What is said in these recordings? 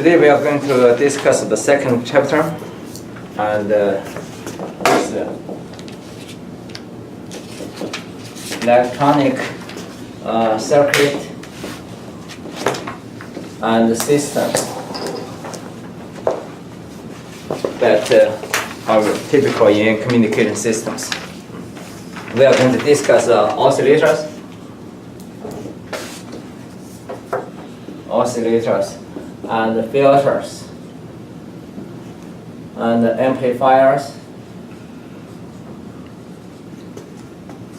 Today we are going to discuss the second chapter, and this electronic circuit and system that are typical in communication systems. We are going to discuss oscillators, and filters, and amplifiers,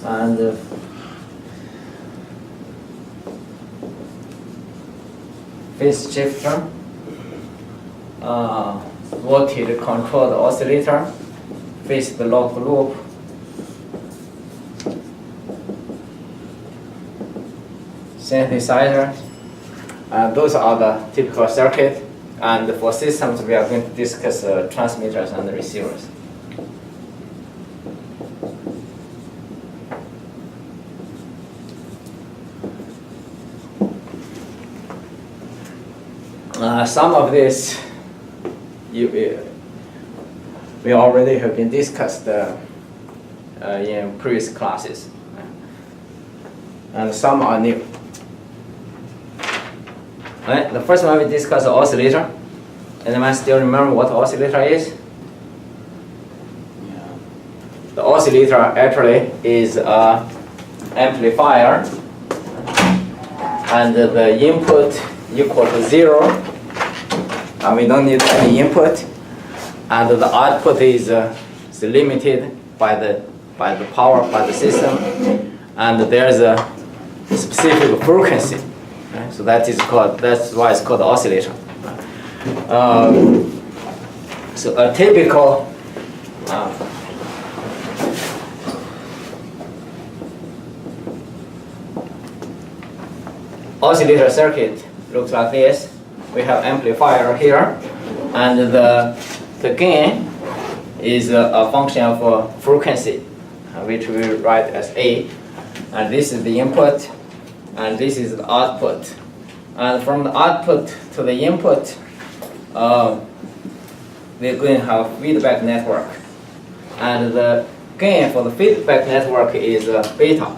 and phase shifter, voltage controlled oscillator, phase lock loop, synthesizer. Those are the typical circuit, and for systems we are going to discuss transmitters and receivers. Some of this we already have been discussed in previous classes, and some are new. Right, the first one we discussed the oscillator. Anyone still remember what oscillator is? Yeah. The oscillator actually is an amplifier, and the input equal to 0, and we don't need any input, and the output is limited by the power by the system, and there's a specific frequency. So that's why it's called oscillator. So a typical oscillator circuit looks like this. We have amplifier here, and the gain is a function of frequency, which we write as A, and this is the input, and this is the output. And from the output to the input, we're going to have feedback network. And the gain for the feedback network is beta,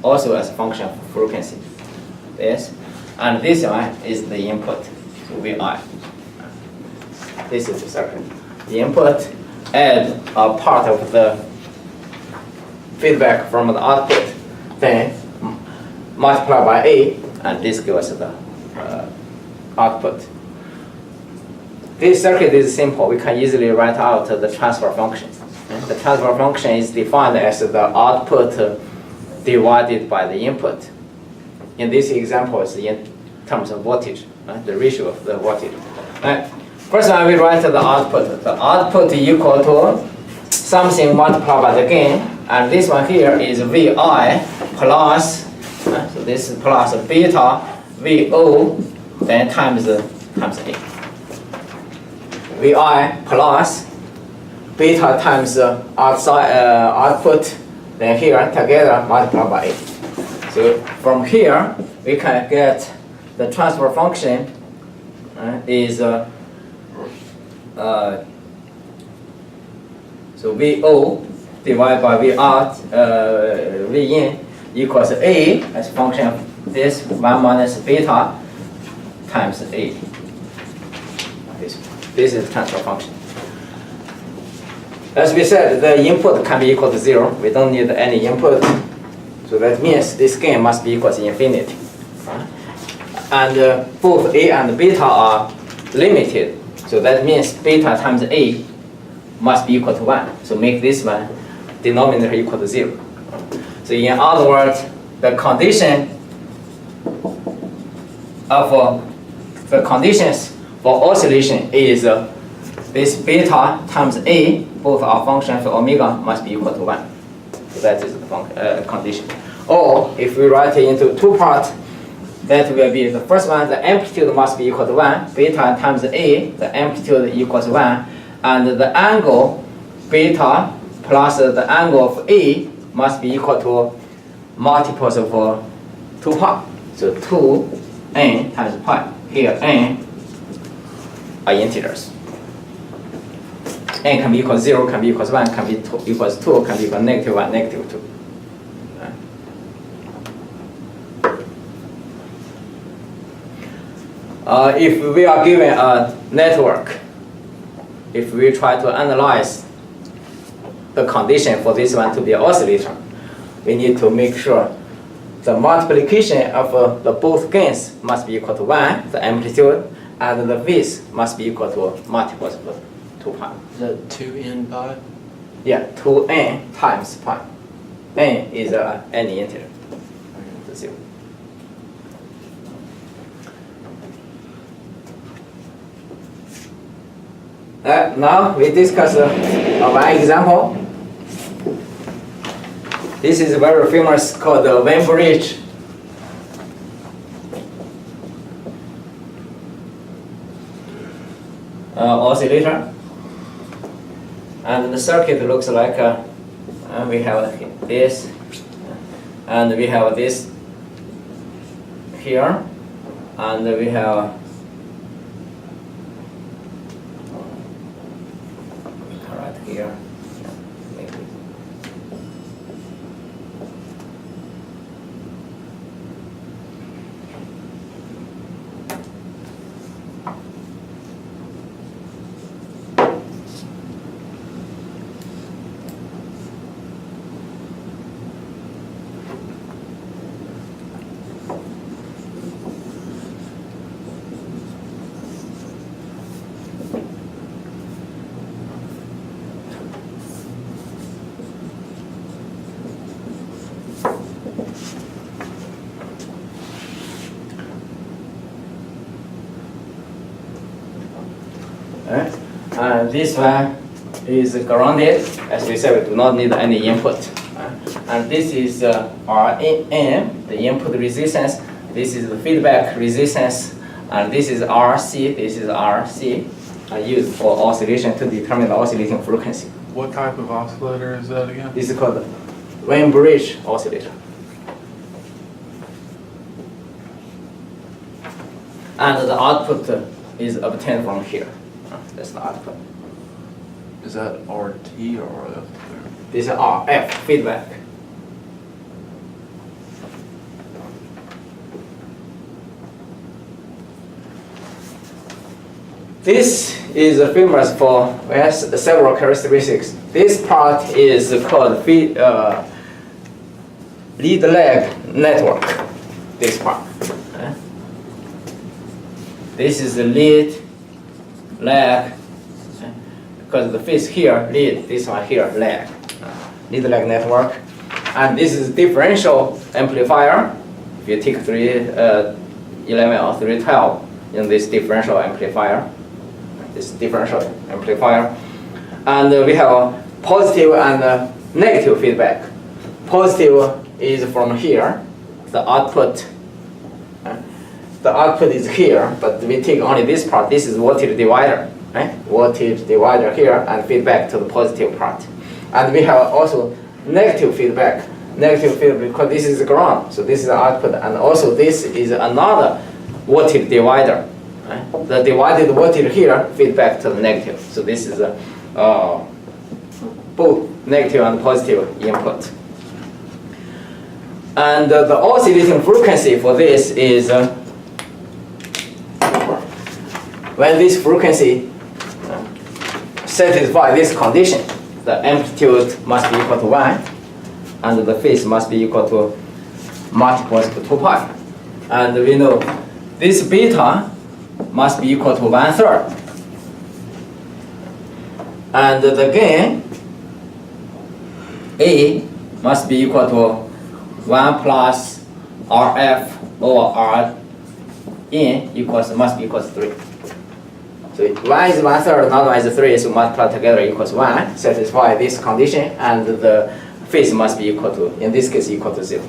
also as a function of frequency. Yes. And this one is the input, so Vi. This is the circuit. The input add a part of the feedback from the output, then multiply by A, and this gives us the output. This circuit is simple. We can easily write out the transfer function. The transfer function is defined as the output divided by the input. In this example, it's in terms of voltage, the ratio of the voltage. First one, we write the output. The output equal to something multiplied by the gain, and this one here is Vi plus. So this is plus beta Vo, then times A. Vi plus beta times outside output, then here together multiplied by A. So from here we can get the transfer function is so Vo divided by V out V in equals A as a function of this 1 minus beta times A. This is the transfer function. As we said, the input can be equal to 0. We don't need any input. So that means this gain must be equal to infinity. And both A and beta are limited. So that means beta times A must be equal to 1. So make this one denominator equal to 0. So in other words, the condition of the conditions for oscillation is this beta times A, both are functions for omega, must be equal to 1. So that is the condition. Or if we write it into two parts, that will be the first one, the amplitude must be equal to 1, beta times A, the amplitude equals 1, and the angle beta plus the angle of A must be equal to multiples of 2 pi. So 2n times pi. Here n are integers. N can be equals 0, can be equals 1, can be equals 2, can be equals -1, -2. If we are given a network, if we try to analyze the condition for this one to be an oscillator, we need to make sure the multiplication of the both gains must be equal to 1, the amplitude, and the phase must be equal to multiples of 2 pi. Is that 2n pi? Yeah, 2n times pi. N is any integer. 0. Now we discuss one example. This is very famous, called the Wien bridge. Oscillator. And the circuit looks like we have this, and we have this here, and we have right here. Maybe. And this one is grounded. As we said, we do not need any input. And this is Rn, the input resistance. This is the feedback resistance. And this is Rc, this is Rc, used for oscillation to determine the oscillating frequency. What type of oscillator is that again? This is called Wien bridge oscillator. And the output is obtained from here. That's the output. Is that RT or RF? This is RF, feedback. This is famous for, it has several characteristics. This part is called lead lag network, this part. This is the lead lag, because the phase here, lead, this one here, lag. Lead lag network. And this is differential amplifier. If you take 311 or 312 in this differential amplifier, this differential amplifier. And we have positive and negative feedback. Positive is from here, the output. The output is here, but we take only this part. This is voltage divider, right? Voltage divider here and feedback to the positive part. And we have also negative feedback. Negative feedback because this is ground, so this is the output, and also this is another voltage divider. Right? The divided voltage here feedback to the negative. So this is both negative and positive input. And the oscillating frequency for this is when this frequency satisfies this condition, the amplitude must be equal to 1, and the phase must be equal to multiples of 2 pi. And we know this beta must be equal to 1/3. And the gain A must be equal to 1 plus Rf over R in must be equals 3. So 1 is 1/3, another one is 3, so multiply together equals 1, satisfy this condition, and the phase must be equal to, in this case, equal to 0.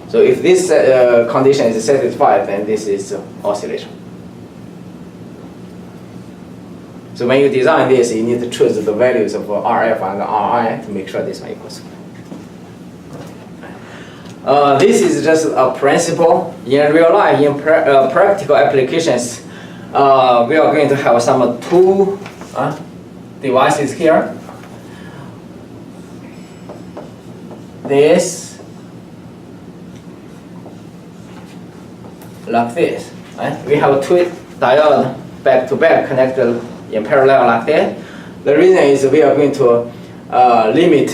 So if this condition is satisfied, then this is oscillation. So when you design this, you need to choose the values of RF and RI to make sure this one equals. This is just a principle. In real life, in practical applications, we are going to have some two devices here. This, like this. Right? We have two diodes back to back connected in parallel like that. The reason is we are going to limit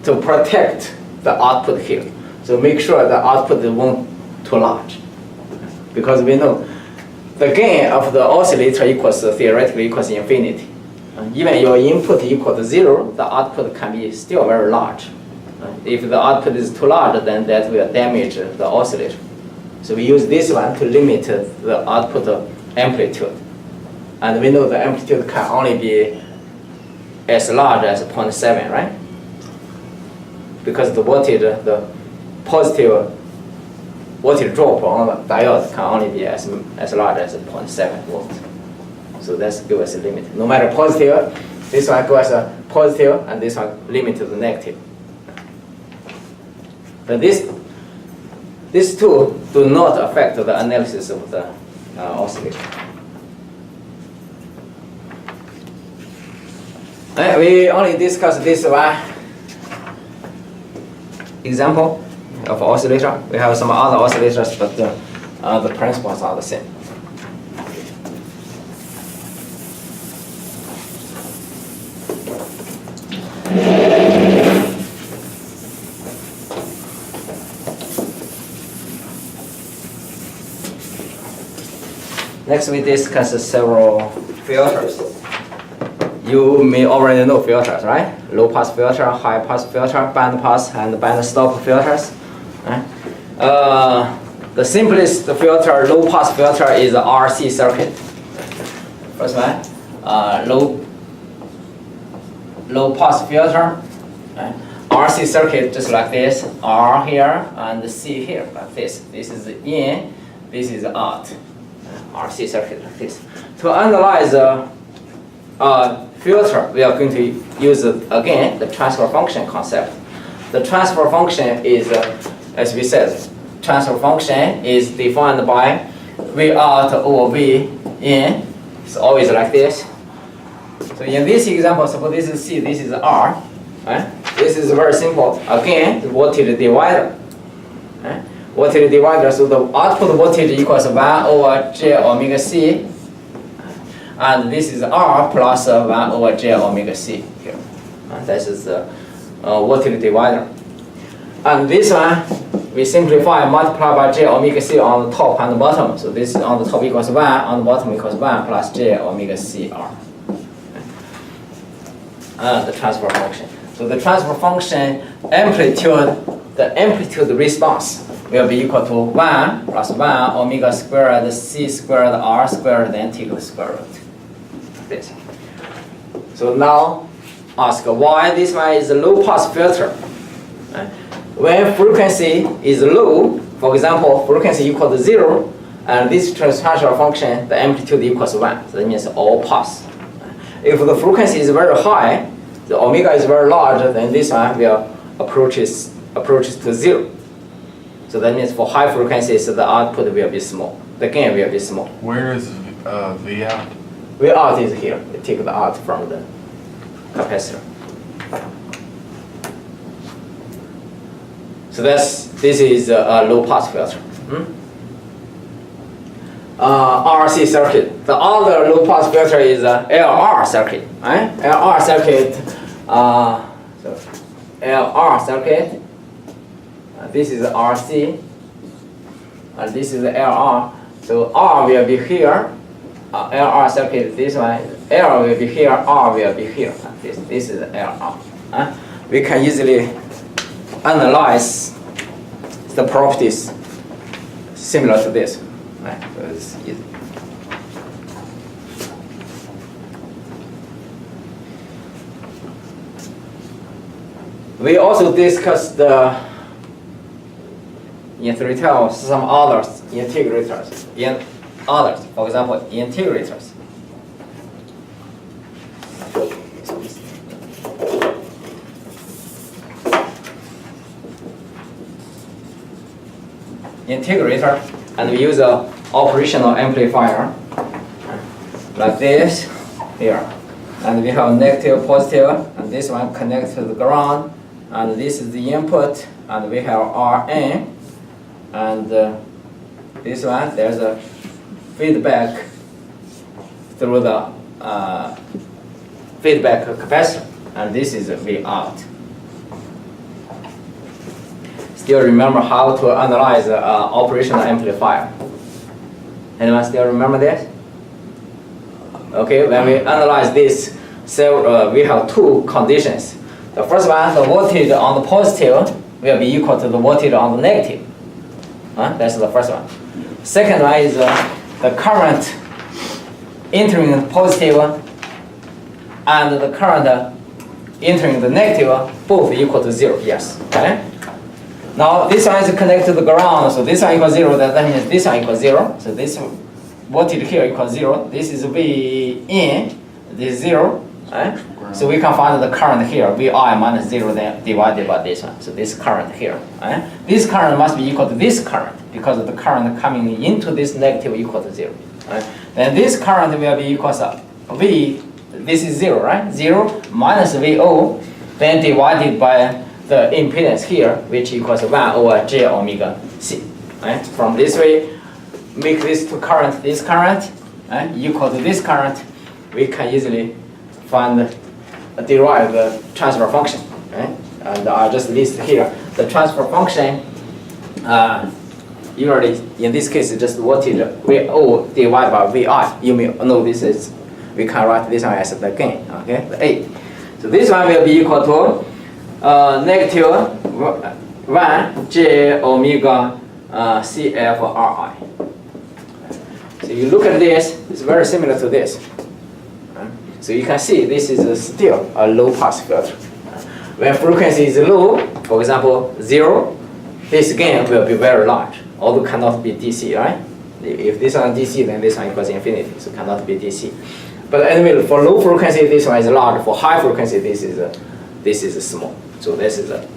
to protect the output here. So make sure the output won't too large. Because we know the gain of the oscillator equals theoretically equals infinity. Even your input equal to 0, the output can be still very large. If the output is too large, then that will damage the oscillator. So we use this one to limit the output amplitude. And we know the amplitude can only be as large as 0.7, right? Because the voltage, the positive voltage drop on the diode can only be as large as 0.7 volts. So that's give us a limit. No matter positive, this one gives us a positive, and this one limit to the negative. But these two do not affect the analysis of the oscillator. We only discussed this one example of oscillator. We have some other oscillators, but the principles are the same. Next, we discuss several filters. You may already know filters, right? Low pass filter, high pass filter, band pass, and band stop filters. Right? The simplest filter, low pass filter, is the RC circuit. First one, low pass filter. Right? RC circuit just like this, R here and C here, like this. This is in, this is out. RC circuit like this. To analyze filter, we are going to use again the transfer function concept. The transfer function is, as we said, transfer function is defined by V out over V in. It's always like this. So in this example, suppose this is C, this is R. Right? This is very simple. Again, the voltage divider. Right? Voltage divider, so the output voltage equals 1 over J omega C. And this is R plus 1 over J omega C here. This is the voltage divider. And this one, we simplify, multiply by J omega C on the top and the bottom. So this on the top equals 1, on the bottom equals 1 plus J omega C R. The transfer function. So the transfer function amplitude, the amplitude response will be equal to 1 plus 1 omega squared C squared R squared, then take the square root. This. So now ask why this one is a low pass filter. When frequency is low, for example, frequency equal to 0, and this transfer function, the amplitude equals 1. So that means all pass. If the frequency is very high, the omega is very large, then this one will approaches to 0. So that means for high frequencies, the output will be small. The gain will be small. Where is V out? V out is here. We take the out from the capacitor. So this is a low pass filter. RC circuit. The other low pass filter is a LR circuit. Right? LR circuit. LR circuit. This is RC. And this is LR. So R will be here. LR circuit. This one. L will be here. R will be here. This is LR. We can easily analyze the properties similar to this. Right? So it's easy. We also discussed the integrators, some others integrators, for example, integrators. Integrator, and we use a operational amplifier like this here, and we have negative, positive, and this one connects to the ground, and this is the input, and we have Rn, and this one there's a feedback through the feedback capacitor, and this is V out. Still remember how to analyze operational amplifier? Anyone still remember this? Okay, when we analyze this, so we have two conditions. The first one, the voltage on the positive will be equal to the voltage on the negative. That's the first one. Second one is the current entering the positive and the current entering the negative both equal to 0. Yes. Okay. Now this one is connected to the ground, so this one equals 0. That means this one equals 0. So this voltage here equals 0. This is V in. This is 0. Right? So we can find the current here, Vi minus 0, then divided by this one. So this current here. Right? This current must be equal to this current because the current coming into this negative equal to 0. Right? Then this current will be equal to V, this is 0, right? 0 minus VO, then divided by the impedance here, which equals 1 over J omega C. Right? From this way, make this to current, this current, right? Equal to this current, we can easily find, derive the transfer function. Right? And I'll just list here. The transfer function, usually in this case, just voltage VO divided by VI. You may know this is, we can write this one as the gain, okay, the A. So this one will be equal to negative 1 J omega CF Ri. So you look at this, it's very similar to this. So you can see this is still a low pass filter. When frequency is low, for example 0, this gain will be very large, although cannot be DC, right? If this one is DC, then this one equals infinity, so cannot be DC. But anyway, for low frequency, this one is large. For high frequency, this is small. So this is a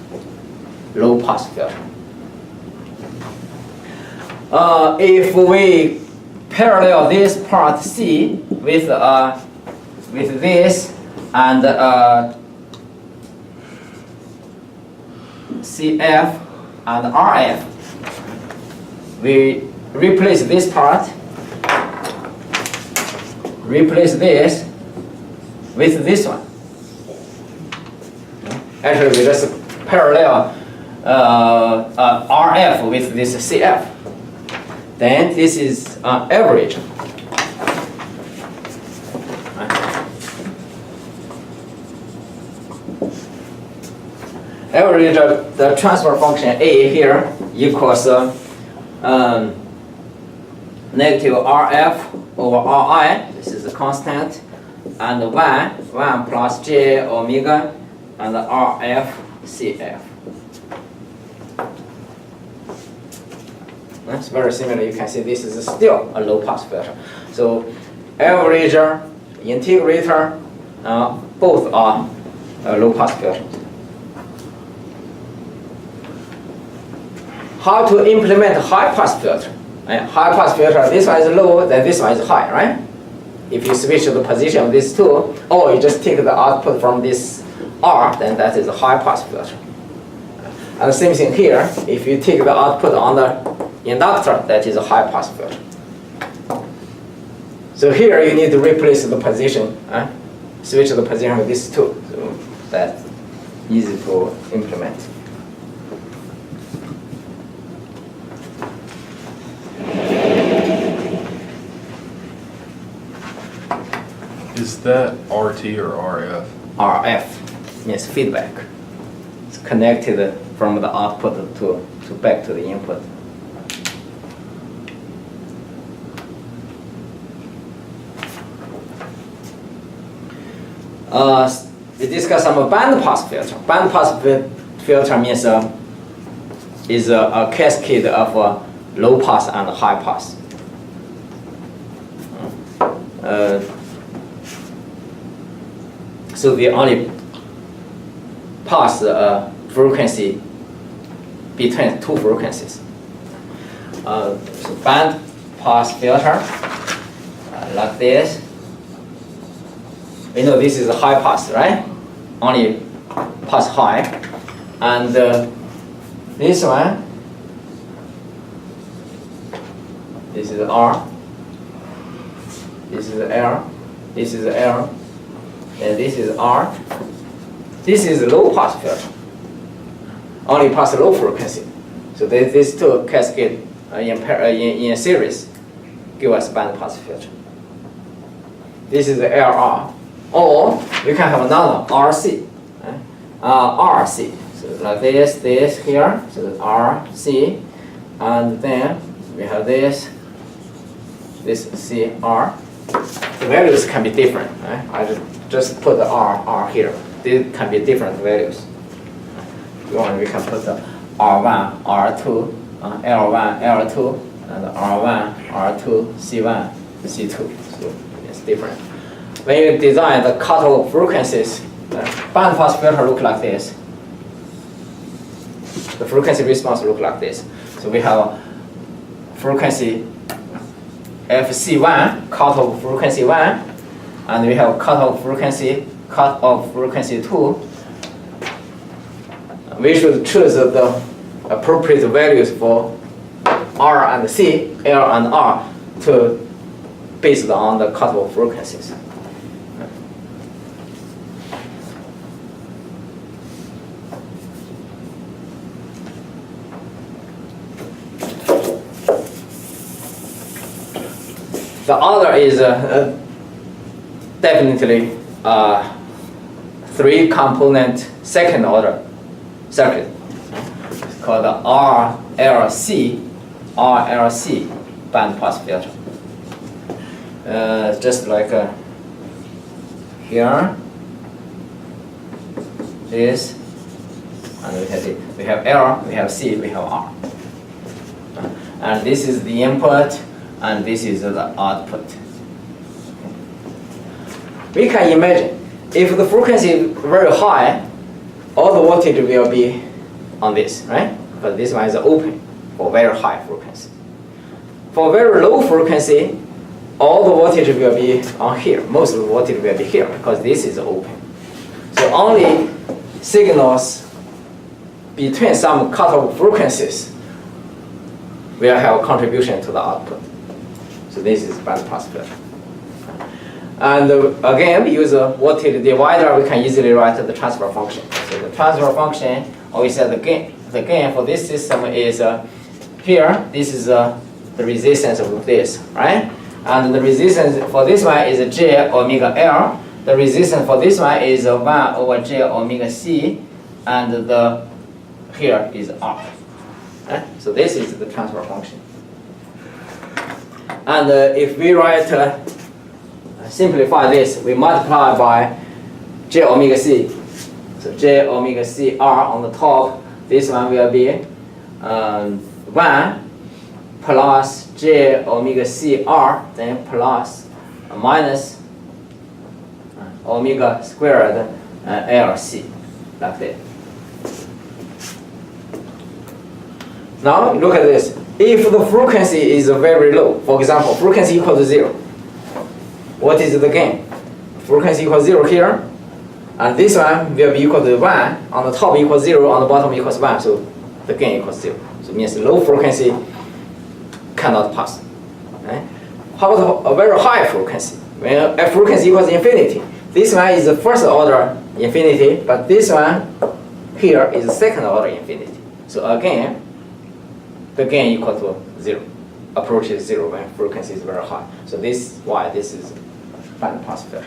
low pass filter. If we parallel this part C with this and CF and RF, we replace this part, replace this with this one. Actually, we just parallel RF with this CF. Then this is average. Average the transfer function A here equals negative RF over Ri. This is a constant, and 1 plus J omega, and RF CF. That's very similar. You can see this is still a low pass filter. So averager, integrator, both are low pass filters. How to implement high pass filter? High pass filter, this one is low, then this one is high, right? If you switch the position of these two, or you just take the output from this R, then that is a high pass filter. And the same thing here, if you take the output on the inductor, that is a high pass filter. So here you need to replace the position, switch the position with these two. So that's easy to implement. Is that RT or RF? RF means feedback. It's connected from the output to back to the input. We discuss some band pass filter. Band pass filter means is a cascade of low pass and high pass. So we only pass frequency between two frequencies. So band pass filter like this. We know this is a high pass, right? Only pass high. And this one, this is R, this is L, this is L, and this is R. This is low pass filter. Only pass low frequency. So these two cascade in series give us band pass filter. This is the LR. Or we can have another RC. RC. So like this here. So RC. And then we have this CR. The values can be different. Right? I just put the R here. These can be different values. If you want, we can put the R1, R2, L1, L2, and R1, R2, C1, C2. So it's different. When you design the cutoff frequencies, the band pass filter look like this. The frequency response look like this. So we have frequency FC1, cutoff frequency 1, and we have cutoff frequency 2. We should choose the appropriate values for R and C, L and R based on the cutoff frequencies. The other is definitely 3-component second order circuit. It's called the RLC band pass filter. Just like here, this, and we have L, we have C, we have R. And this is the input, and this is the output. We can imagine if the frequency is very high, all the voltage will be on this, right? But this one is open for very high frequency. For very low frequency, all the voltage will be on here. Most of the voltage will be here because this is open. So only signals between some cutoff frequencies will have a contribution to the output. So this is band pass filter. And again, we use a voltage divider. We can easily write the transfer function. So the transfer function, or we said the gain for this system is here. This is the resistance of this, right? And the resistance for this one is J omega L. The resistance for this one is 1 over J omega C, and the here is R. Right? So this is the transfer function. And if we write simplify this, we multiply by J omega C. So J omega C R on the top. This one will be 1 plus J omega C R, then plus minus omega squared LC, like that. Now look at this. If the frequency is very low, for example, frequency equal to 0, what is the gain? Frequency equals 0 here, and this one will be equal to 1. On the top equals 0, on the bottom equals 1, so the gain equals 0. So it means low frequency cannot pass. Right? How about a very high frequency? When a frequency equals infinity, this one is the first order infinity, but this one here is the second order infinity. So again, the gain equal to 0, approaches 0 when frequency is very high. So this is why this is band pass filter.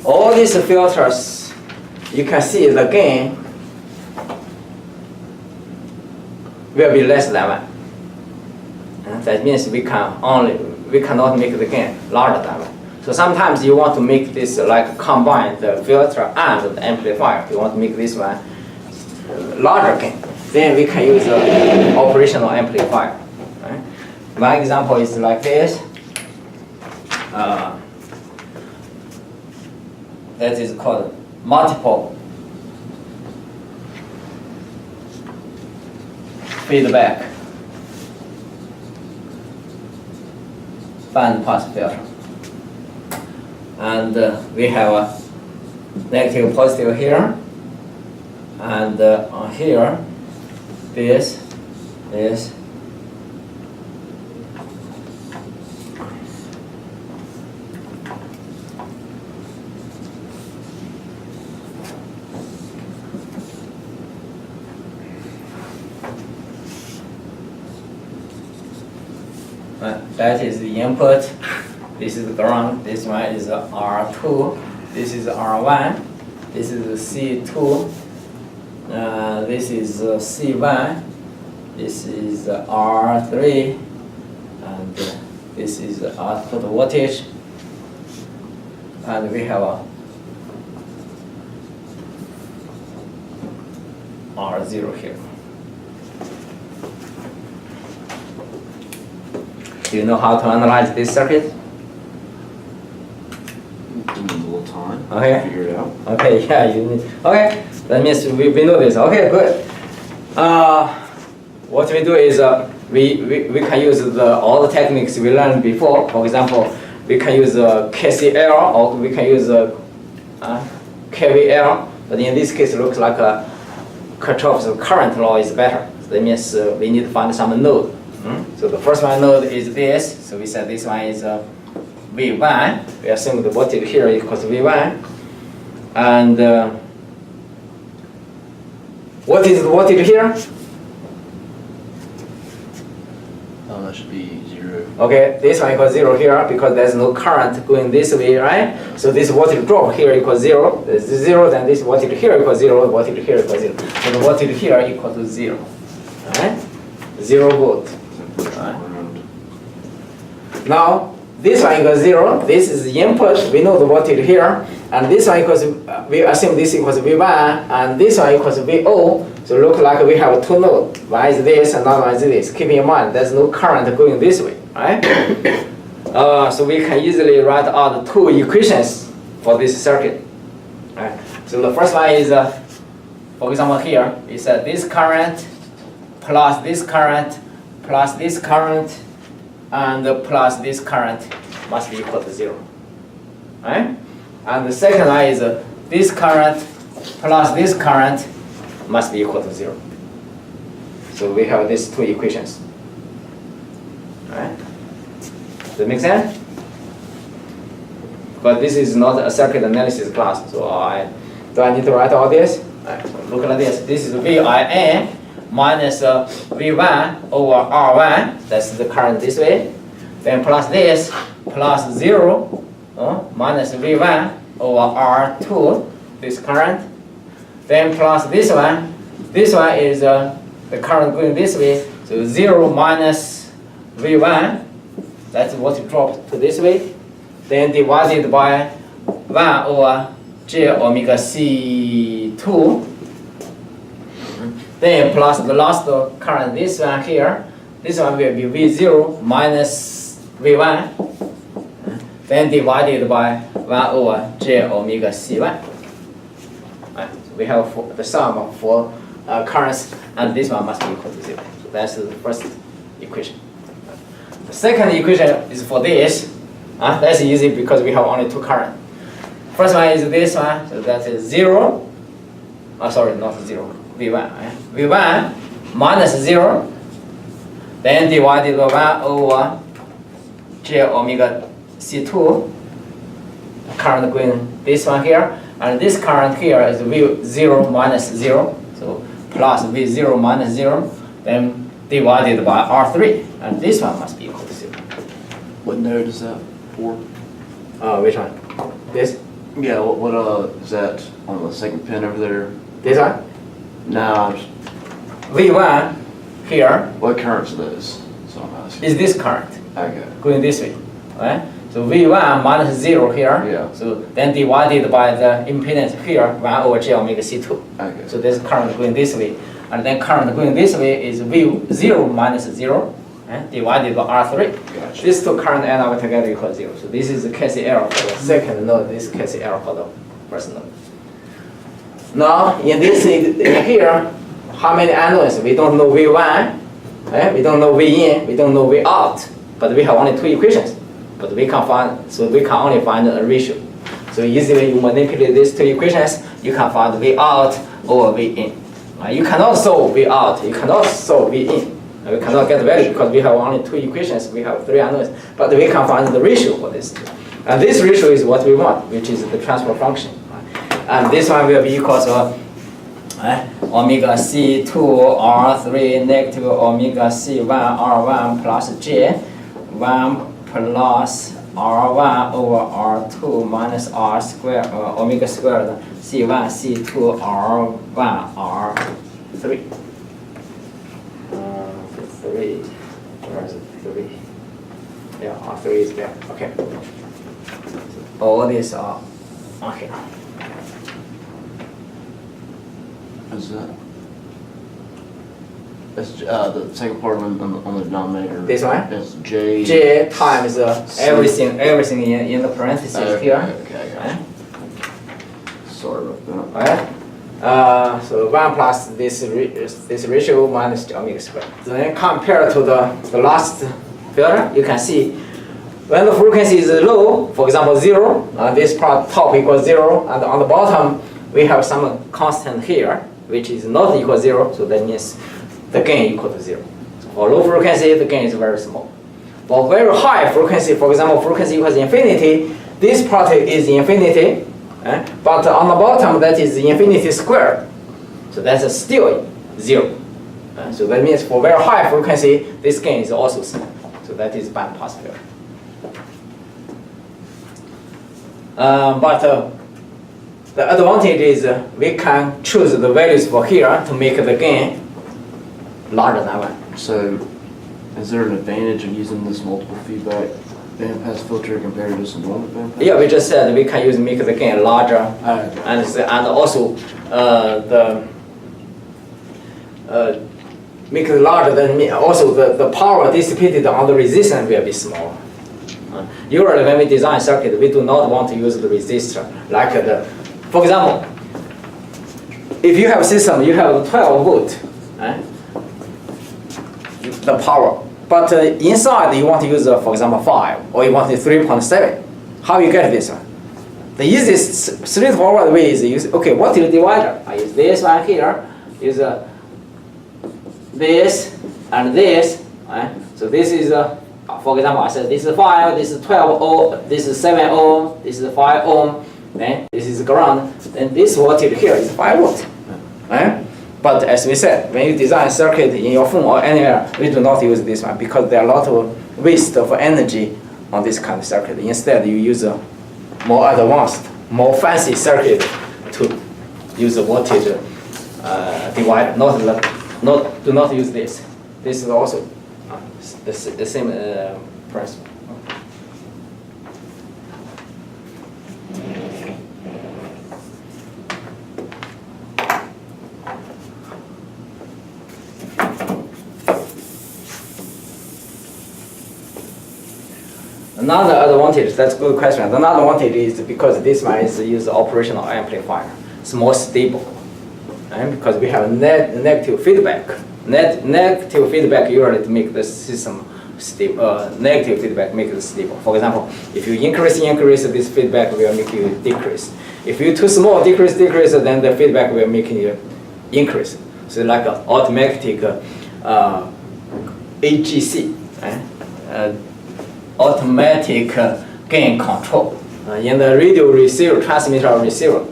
All these filters, you can see the gain will be less than 1. That means we cannot make the gain larger than 1. So sometimes you want to make this like combine the filter and the amplifier. You want to make this one larger gain. Then we can use the operational amplifier. Right? One example is like this. That is called multiple feedback band pass filter. And we have a negative positive here, and on here, this. That is the input. This is the ground. This one is R2. This is R1. This is C2. This is C1. This is R3. And this is output voltage. And we have a R0 here. Do you know how to analyze this circuit? Give me a little time. Okay. Figure it out. Okay, yeah, you need. Okay, that means we know this. Okay, good. What we do is we can use all the techniques we learned before. For example, we can use KCL or we can use KVL. But in this case, it looks like Kirchhoff's current law is better. So that means we need to find some node. So the first one node is this. So we said this one is V1. We assume the voltage here equals V1. And what is the voltage here? That should be 0. Okay, this one equals 0 here because there's no current going this way, right? So this voltage drop here equals 0. This is 0, then this voltage here equals 0, voltage here equals 0. So the voltage here equals to 0. Alright? 0 volt. Right. Now, this one equals 0. This is the input. We know the voltage here. And this one equals, we assume this equals V1, and this one equals VO. So look like we have two nodes. One is this, and another one is this. Keep in mind, there's no current going this way, right? So we can easily write out two equations for this circuit. Right? So the first one is, for example, here is this current plus this current plus this current and plus this current must be equal to 0. Right? And the second one is this current plus this current must be equal to 0. So we have these two equations. Right? Does that make sense? But this is not a circuit analysis class, so do I need to write all this? Right, so look at this. This is VIN minus V1 over R1. That's the current this way. Then plus this plus 0 minus V1 over R2. This current. Then plus this one. This one is the current going this way. So 0 minus V1. That's what it dropped to this way. Then divided by 1 over J omega C2. Then plus the last current, this one here. This one will be V0 minus V1. Then divided by 1 over J omega C1. Right. So we have the sum of four currents, and this one must be equal to 0. So that's the first equation. The second equation is for this. That's easy because we have only two currents. First one is this one, so that is 0. Sorry, not 0. V1. Right? V1 minus 0. Then divided by 1 over J omega C2. Current going this one here. And this current here is V0 minus 0. So plus V0 minus 0. Then divided by R3. And this one must be equal to 0. What node is that for? Which one? This? Yeah, what is that on the second pin over there? This one? No, V1 here. what currents are those? So I'm is this current Okay. going this way, right? So V1 minus 0 here. Yeah. So then divided by the impedance here, 1 over J omega C2. Okay. So there's current going this way. And then current going this way is V0 minus 0 divided by R3. Gotcha. These two current end up together equal 0. So this is the case error for the second node, this is case error for the first node. Now, in this in here, how many anodes? We don't know V1, we don't know V in, we don't know V out, but we have only two equations. But we can find, so we can only find a ratio. So easily you manipulate these two equations, you can find V out over V in. You cannot solve V out, you cannot solve V in. We cannot get value because we have only two equations, we have three unknowns. But we can find the ratio for this. And this ratio is what we want, which is the transfer function. And this one will be equal to omega C2 R3 negative omega C1 R1 plus J 1 plus R1 over R2 minus R squared omega squared C1 C2 R1 R3. 3. Where is it? 3. Yeah, R3 is there. Okay. All these are on here. Is that? That's the second part on the denominator. This one? It's J. J times everything in the parentheses here. Okay, gotcha. Sorry about that. Alright. So 1 plus this ratio minus omega squared. Then compared to the last filter, you can see when the frequency is low, for example 0, this part top equals 0, and on the bottom we have some constant here, which is not equal to 0, so that means the gain equal to 0. So for low frequency, the gain is very small. For very high frequency, for example, frequency equals infinity, this part is infinity, but on the bottom that is infinity squared. So that's still 0. So that means for very high frequency, this gain is also small. So that is bandpass filter. But the advantage is we can choose the values for here to make the gain larger than 1. So, is there an advantage of using this multiple feedback bandpass filter compared to just a normal bandpass? Yeah, we just said we can use make the gain larger, Okay. and also make it larger. Then also the power dissipated on the resistance will be smaller. Usually when we design circuit, we do not want to use the resistor like for example, if you have a system, you have 12 volt, the power. But inside you want to use, for example, 5, or you want 3.7. How you get this one? The easiest straightforward way is use, okay, what is the divider? I use this one here, use this and this. So this is, for example, I said this is 5, this is 12 ohm, this is 7 ohm, this is 5 ohm, this is ground, then this voltage here is 5 volt. But as we said, when you design a circuit in your phone or anywhere, we do not use this one because there are a lot of waste of energy on this kind of circuit. Instead, you use a more advanced, more fancy circuit to use a voltage divider. Do not use this. This is also the same principle. Another advantage, that's a good question. Another advantage is because this one is use operational amplifier. It's more stable. Because we have negative feedback. Negative feedback usually to make the system stable. Negative feedback make it stable. For example, if you increase this feedback will make you decrease. If you too small, decrease, then the feedback will make you increase. So like an automatic AGC. Automatic gain control. In the radio receiver, transmitter receiver,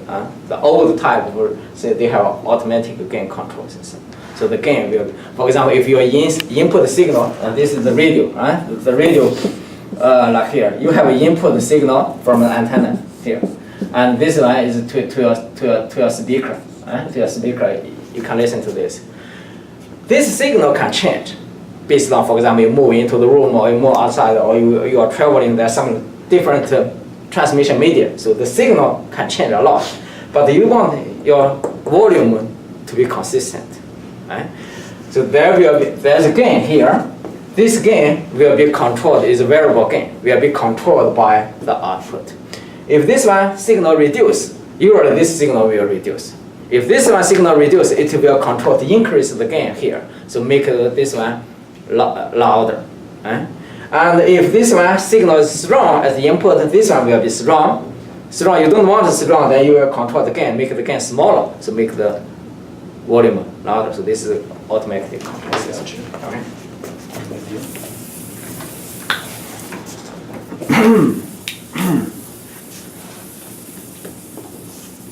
the old type, say they have automatic gain control system. So the gain will, for example, if you input signal, this is the radio, the radio, like here, you have an input signal from an antenna here, and this one is to a speaker, to a speaker. You can listen to this. This signal can change. based on, for example, you move into the room or you move outside or you are traveling, there's some different transmission media. So the signal can change a lot. But you want your volume to be consistent. Right? So there's a gain here. This gain will be controlled, is a variable gain, will be controlled by the output. If this one signal reduce, usually this signal will reduce. If this one signal reduce, it will control to increase the gain here. So make this one louder. Right? And if this one signal is strong as the input, this one will be strong. Strong, you don't want it strong, then you will control the gain, make the gain smaller, so make the volume louder. So this is automatic compensation. Okay.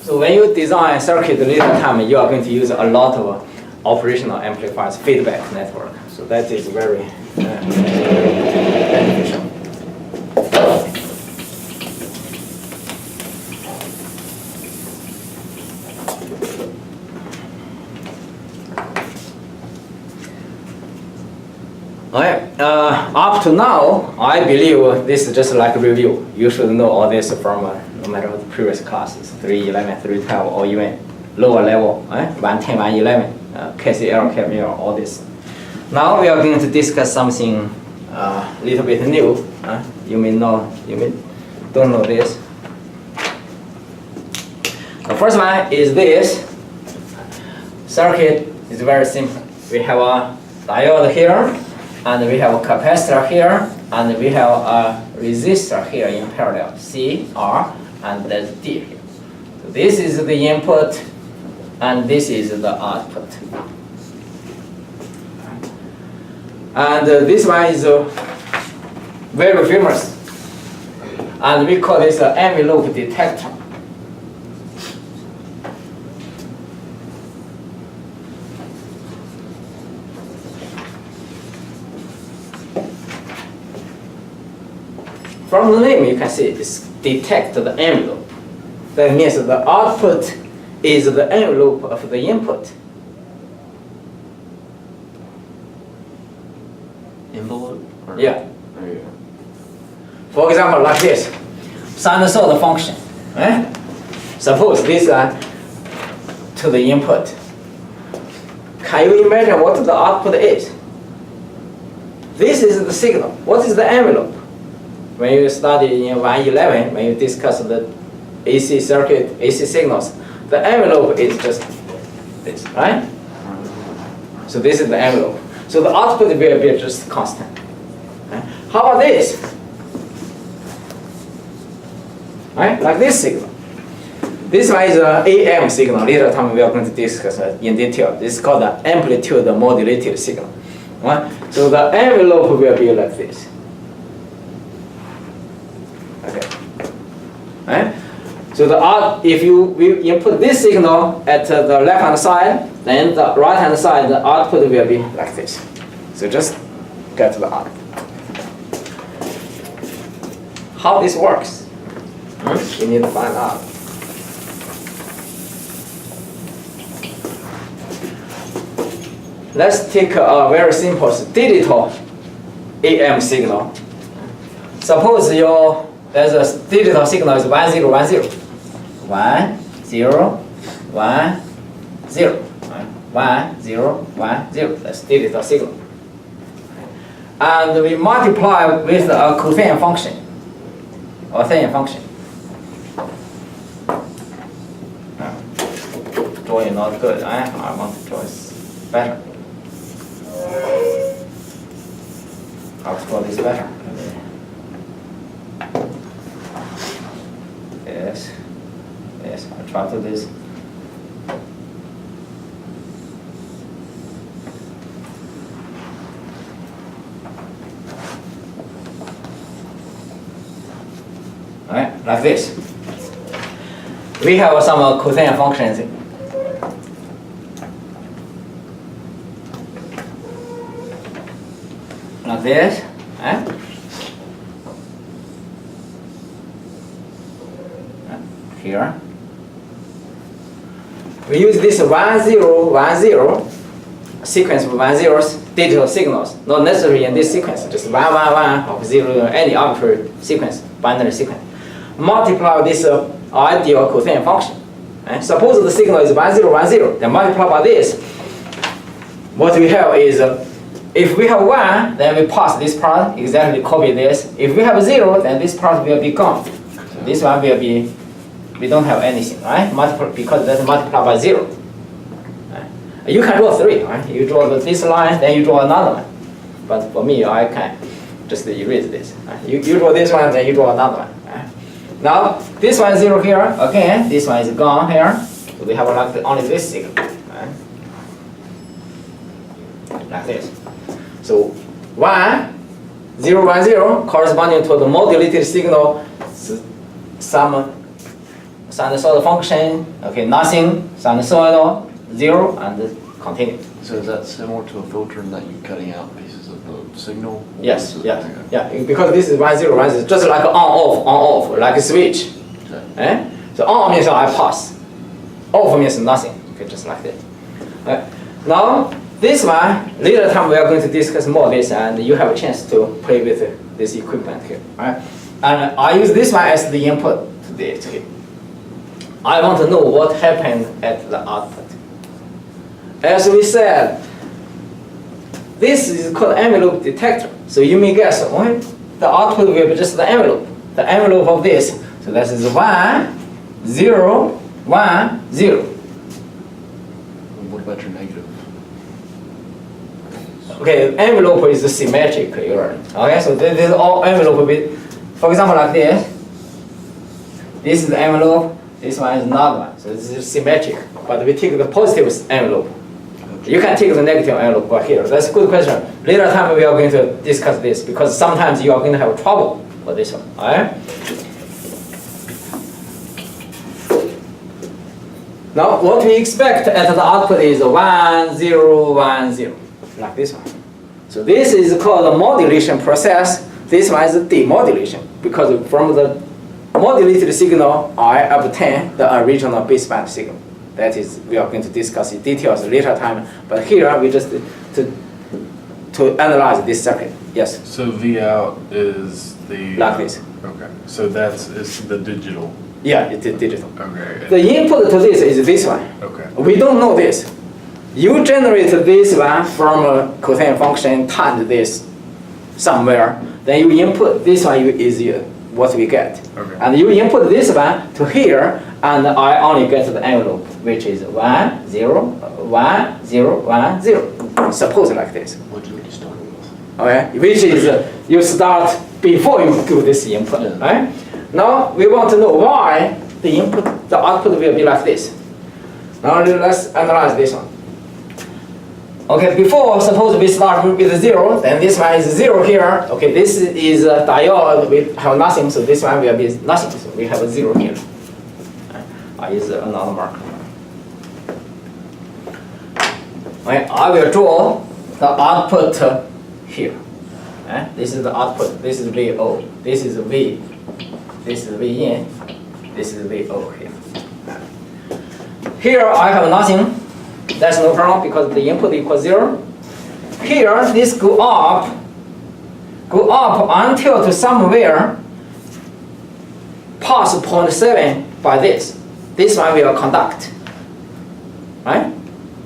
So when you design a circuit later time, you are going to use a lot of operational amplifiers feedback network. So that is very beneficial. Alright, up to now, I believe this is just like a review. You should know all this from no matter what the previous classes, 311, 312, or even lower level, 110, 111, KCL, KML, all this. Now we are going to discuss something a little bit new. You may know, you may don't know this. The first one is this. Circuit is very simple. We have a diode here, and we have a capacitor here, and we have a resistor here in parallel, C, R, and there's D here. So this is the input, and this is the output. And this one is very famous, and we call this an envelope detector. From the name, you can see it's detect the envelope. That means the output is the envelope of the input. Envelope? Yeah. There you go. For example, like this, sinusoid function. Suppose this one to the input. Can you imagine what the output is? This is the signal. What is the envelope? When you study in 111, when you discuss the AC circuit, AC signals, the envelope is just this, right? So this is the envelope. So the output will be just constant. How about this? Right? Like this signal. This one is an AM signal. Later time we are going to discuss it in detail. This is called the amplitude modulated signal. Right? So the envelope will be like this. Okay. Right? So if you input this signal at the left hand side, then the right hand side, the output will be like this. So just get the output. How this works? We need to find out. Let's take a very simple digital AM signal. Suppose there's a digital signal is 1 0 1 0. 1 0 1 0. 1 0 1 0. That's digital signal. And we multiply with a cosine function or sine function. Drawing not good. I want to draw better. I'll draw this better. Yes, yes, I'll try to do this. Alright, like this. We have some cosine functions. Like this. Here. We use this 1 0 1 0 sequence of 1 zeros, digital signals, not necessarily in this sequence, just 1 1 1 of 0, any arbitrary sequence, binary sequence. Multiply this ideal cosine function. Suppose the signal is 1 0 1 0, then multiply by this. What we have is, if we have 1, then we pass this part, exactly copy this. If we have 0, then this part will be gone. So this one will be, we don't have anything, right? Because that's multiplied by 0. You can draw 3, right? You draw this line, then you draw another one. But for me, I can just erase this. Right? You draw this one, then you draw another one. Right? Now, this one is 0 here. Again, this one is gone here. So we have like only this signal. Right? Like this. So 1, 0, 1, 0 corresponding to the modulated signal, some sinusoidal function, okay, nothing, sinusoidal, 0, and continue. So is that similar to a filter in that you're cutting out pieces of the signal? Yes, yeah, because this is 1, 0, 1, 0, just like on, off, like a switch. Okay. So on means I pass, off means nothing, okay, just like that. Okay. Now, this one, later time we are going to discuss more this, and you have a chance to play with this equipment here, right? And I use this one as the input to this here. I want to know what happened at the output. As we said, this is called envelope detector. So you may guess, okay, the output will be just the envelope of this. So that is 1, 0, 1, 0. What about your negative? Okay, envelope is symmetric, you learn. Okay, so this is all envelope with, for example, like this. This is the envelope, this one is another one. So this is symmetric, but we take the positive envelope. You can take the negative envelope right here. That's a good question. Later time we are going to discuss this because sometimes you are going to have trouble for this one. Alright? Now what we expect at the output is 1, 0, 1, 0. Like this one. So this is called the modulation process. This one is demodulation because from the modulated signal I obtain the original baseband signal. That is, we are going to discuss in details later time. But here we just to analyze this circuit. Yes. So V out is the like this. Okay. So it's the digital. Yeah, it's digital. Okay. The input to this is this one. Okay. We don't know this. You generate this one from a cosine function times this somewhere. Then you input this one is what we get. Okay. And you input this one to here, and I only get the envelope, which is 1, 0, 1, 0, 1, 0. Suppose like this. What you start with? Okay, which is you start before you do this input. Yeah. Right? Now we want to know why the output will be like this. Now let's analyze this one. Okay, before suppose we start with 0, then this one is 0 here. Okay, this is a diode, we have nothing, so this one will be nothing. So we have a 0 here. I use another marker. Okay, I will draw the output here. This is the output. This is VO. This is V. This is V in. This is VO here. Here I have nothing. That's no problem because the input equals 0. Here this go up until to somewhere pass 0.7 by this. This one will conduct. Right?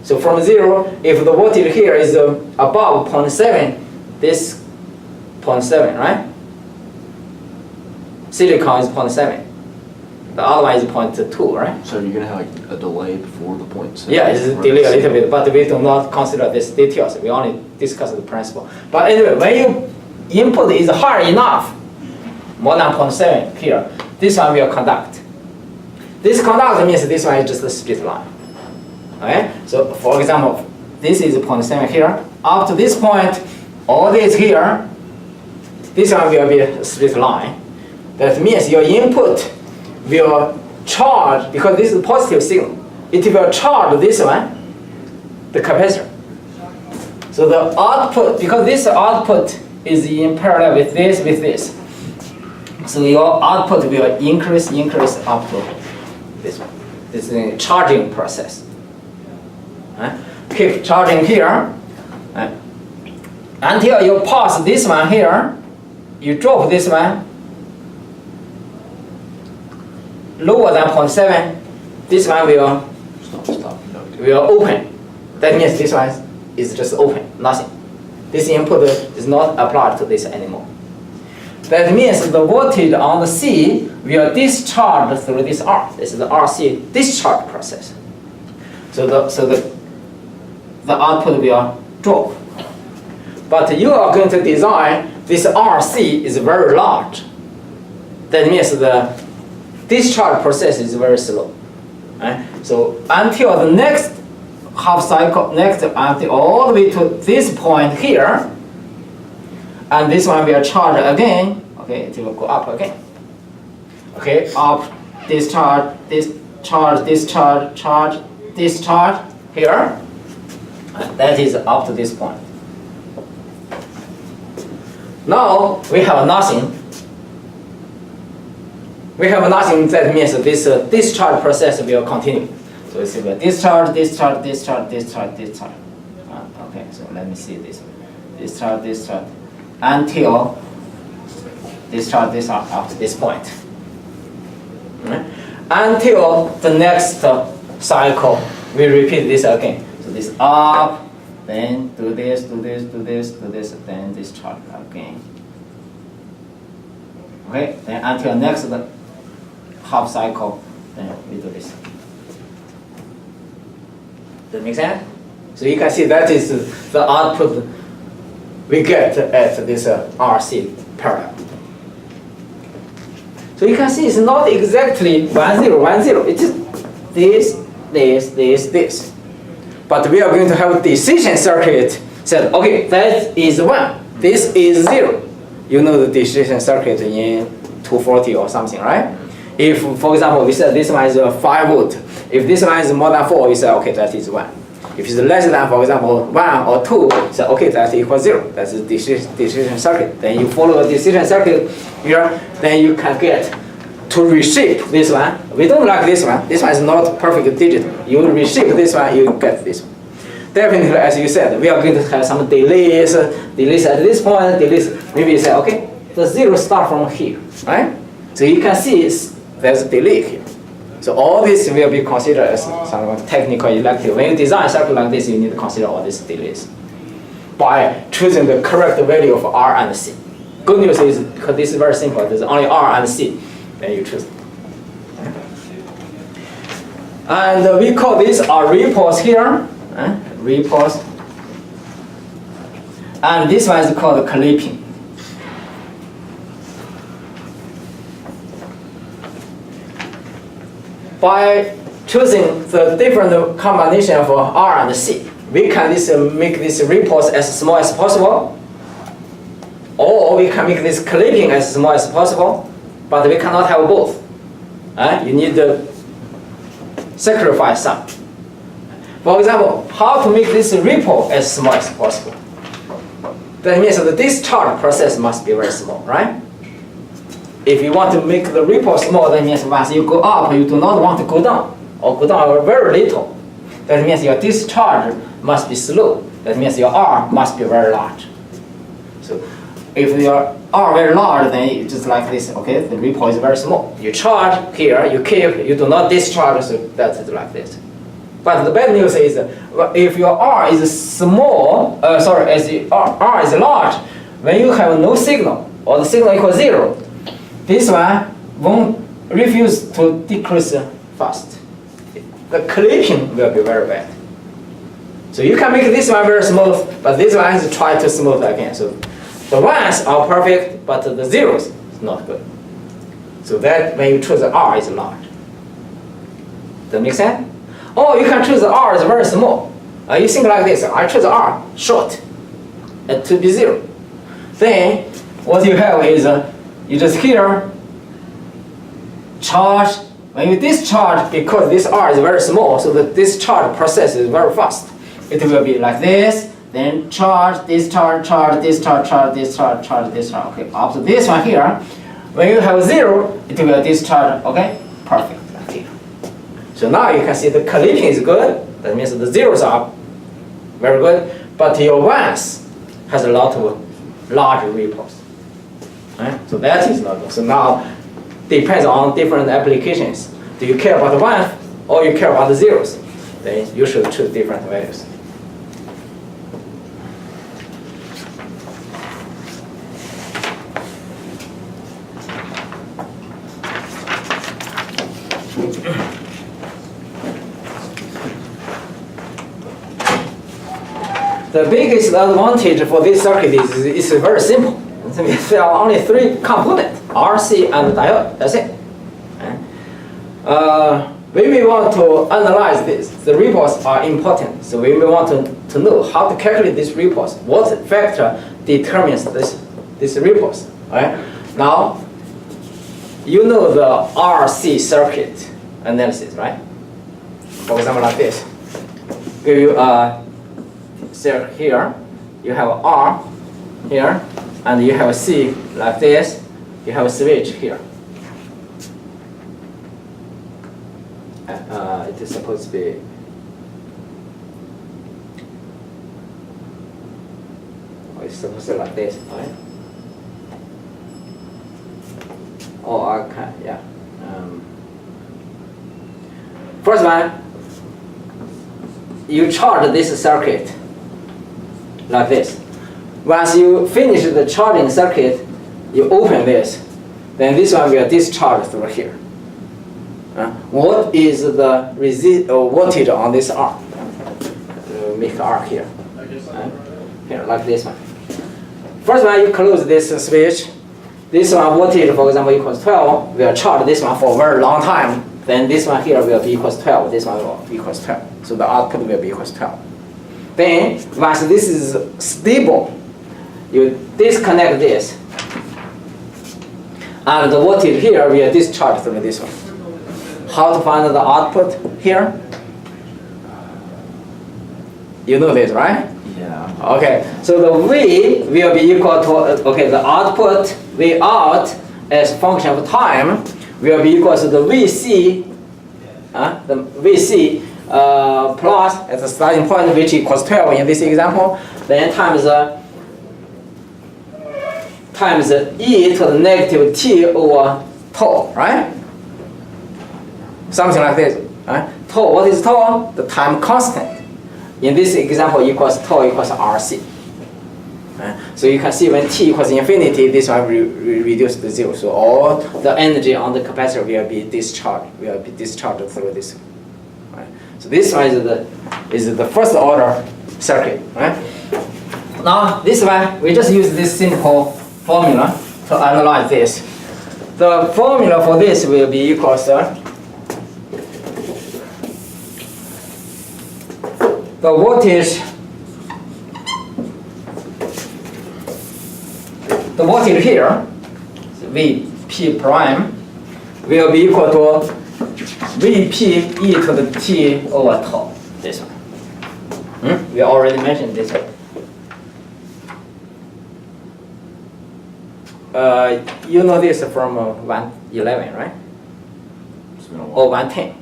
So from 0, if the voltage here is above 0.7, this 0.7, right? Silicon is 0.7. The other one is 0.2, right? So you're going to have like a delay before the 0.7? Yeah, it's a delay a little bit, but we do not consider this details. We only discuss the principle. But anyway, when your input is high enough, more than 0.7 here, this one will conduct. This conduct means this one is just a split line. Okay? So for example, this is 0.7 here. Up to this point, all this here, this one will be a split line. That means your input will charge, because this is a positive signal, it will charge this one, the capacitor. So the output, because this output is in parallel with this. So your output will increase up to this one. This is a charging process. keep charging here, until you pass this one here, you drop this one lower than 0.7, this one will open. That means this one is just open, nothing. This input is not applied to this anymore. That means the voltage on the C will discharge through this R. This is the RC discharge process. So the output will drop. But you are going to design this RC is very large. That means the discharge process is very slow. So until the next half cycle, until all the way to this point here, and this one will charge again. Okay, it will go up again. Okay, up, discharge, discharge, discharge, charge, discharge here. And that is up to this point. Now we have nothing. We have nothing. That means this discharge process will continue. So it's discharge, discharge, discharge, discharge, discharge. Okay, so let me see this. Discharge, discharge, until discharge this up to this point. Until the next cycle, we repeat this again. So this up, then do this, do this, do this, do this, then discharge again. Okay, then until next half cycle, then we do this. Does that make sense? So you can see that is the output we get at this RC parallel. So you can see it's not exactly 1, 0, 1, 0. It is this, this, this, this. But we are going to have a decision circuit said, okay, that is 1, this is 0. You know the decision circuit in 240 or something, right? If, for example, we said this one is 5 volt. If this one is more than 4, we say, okay, that is 1. If it's less than, for example, 1 or 2, say, okay, that equals 0. That's the decision circuit. Then you follow the decision circuit here, then you can get to reshape this one. We don't like this one. This one is not perfect digital. You reshape this one, you get this one. Definitely, as you said, we are going to have some delays at this point, delays. Maybe you say, okay, the 0 start from here, right? So you can see there's a delay here. So all this will be considered as some technical elective. When you design a circuit like this, you need to consider all these delays by choosing the correct value of R and C. Good news is, because this is very simple, there's only R and C, then you choose. And we call this our ripples here, ripples. And this one is called clipping. By choosing the different combination of R and C, we can make these ripples as small as possible, or we can make this clipping as small as possible, but we cannot have both. You need to sacrifice some. For example, how to make this ripple as small as possible? That means that the discharge process must be very small, right? If you want to make the ripple small, that means once you go up, you do not want to go down, or go down very little. That means your discharge must be slow. That means your R must be very large. So if your R very large, then it's just like this, okay? The ripple is very small. You charge here, you keep, you do not discharge, so that's like this. But the bad news is, if your R is small, as the R is large, when you have no signal, or the signal equals 0, this one won't refuse to decrease fast. The clipping will be very bad. So you can make this one very smooth, but this one is try to smooth again. So the ones are perfect, but the zeros is not good. So that when you choose the R is large. Does that make sense? Or you can choose the R is very small. You think like this, I choose R short to be 0. Then what you have is you just here charge. When you discharge, because this R is very small, so the discharge process is very fast. It will be like this, then charge, discharge, charge, discharge, charge, discharge, charge, discharge. Okay, up to this one here, when you have 0, it will discharge, okay? Perfect, like here. So now you can see the clipping is good. That means the zeros are very good. But your ones has a lot of large ripples. Right? So that is not good. So now, depends on different applications. Do you care about the one or you care about the zeros? Then you should choose different values. The biggest advantage for this circuit is very simple. There are only three components, RC and diode, that's it. When we want to analyze this, the ripples are important. So we want to know how to calculate these ripples, what factor determines these ripples. Right? Now, you know the RC circuit analysis, right? For example, like this. Give you so here, you have R here, and you have a C like this. You have a switch here. It is supposed to be it's supposed to be like this, right? Oh, okay, yeah. First one, you charge this circuit like this. Once you finish the charging circuit, you open this. Then this one will discharge through here. What is the voltage on this R? Make R here. Here, like this one. First one, you close this switch. This one voltage, for example, equals 12. We'll charge this one for a very long time. Then this one here will be equals 12. This one will be equals 12. So the output will be equals 12. Then, once this is stable, you disconnect this. And the voltage here will discharge through this one. How to find the output here? You know this, right? Yeah. Okay, so the V will be equal to, the output V out as function of time will be equal to the VC, plus at the starting point which equals 12 in this example, then times e to the negative t over tau, right? Something like this, right? Tau, what is tau? The time constant. In this example, equals tau equals RC. So you can see when t equals infinity, this one will reduce to 0. So all the energy on the capacitor will be discharged through this. Right? So this one is the first order circuit. Right? Now this one, we just use this simple formula to analyze this. The formula for this will be equals to the voltage here, Vp prime, will be equal to Vp e to the t over tau. This one. We already mentioned this one. You know this from 111, right? It's been a Or while. 110.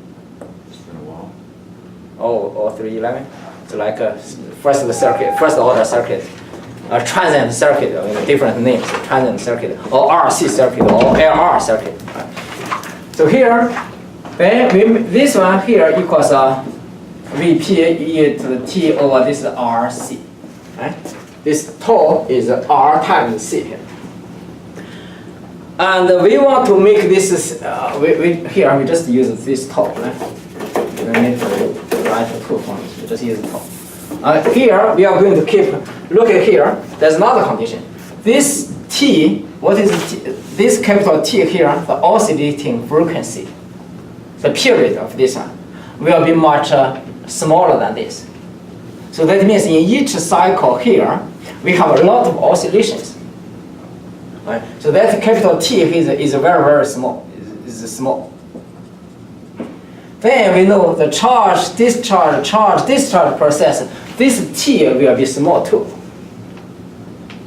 It's been a while. Or 311. So like first order circuit, transient circuit, different names, transient circuit, or RC circuit, or LR circuit. So here, then this one here equals Vp e to the t over this RC. Right? This tau is R times C here. And we want to make this, here we just use this tau. Right? We need to write two forms, we just use tau. Here we are going to look at here, there's another condition. This T, what is T? This capital T here, the oscillating frequency, the period of this one, will be much smaller than this. So that means in each cycle here, we have a lot of oscillations. Right? So that capital T is very, very small, is small. Then we know the charge, discharge process, this T will be small too.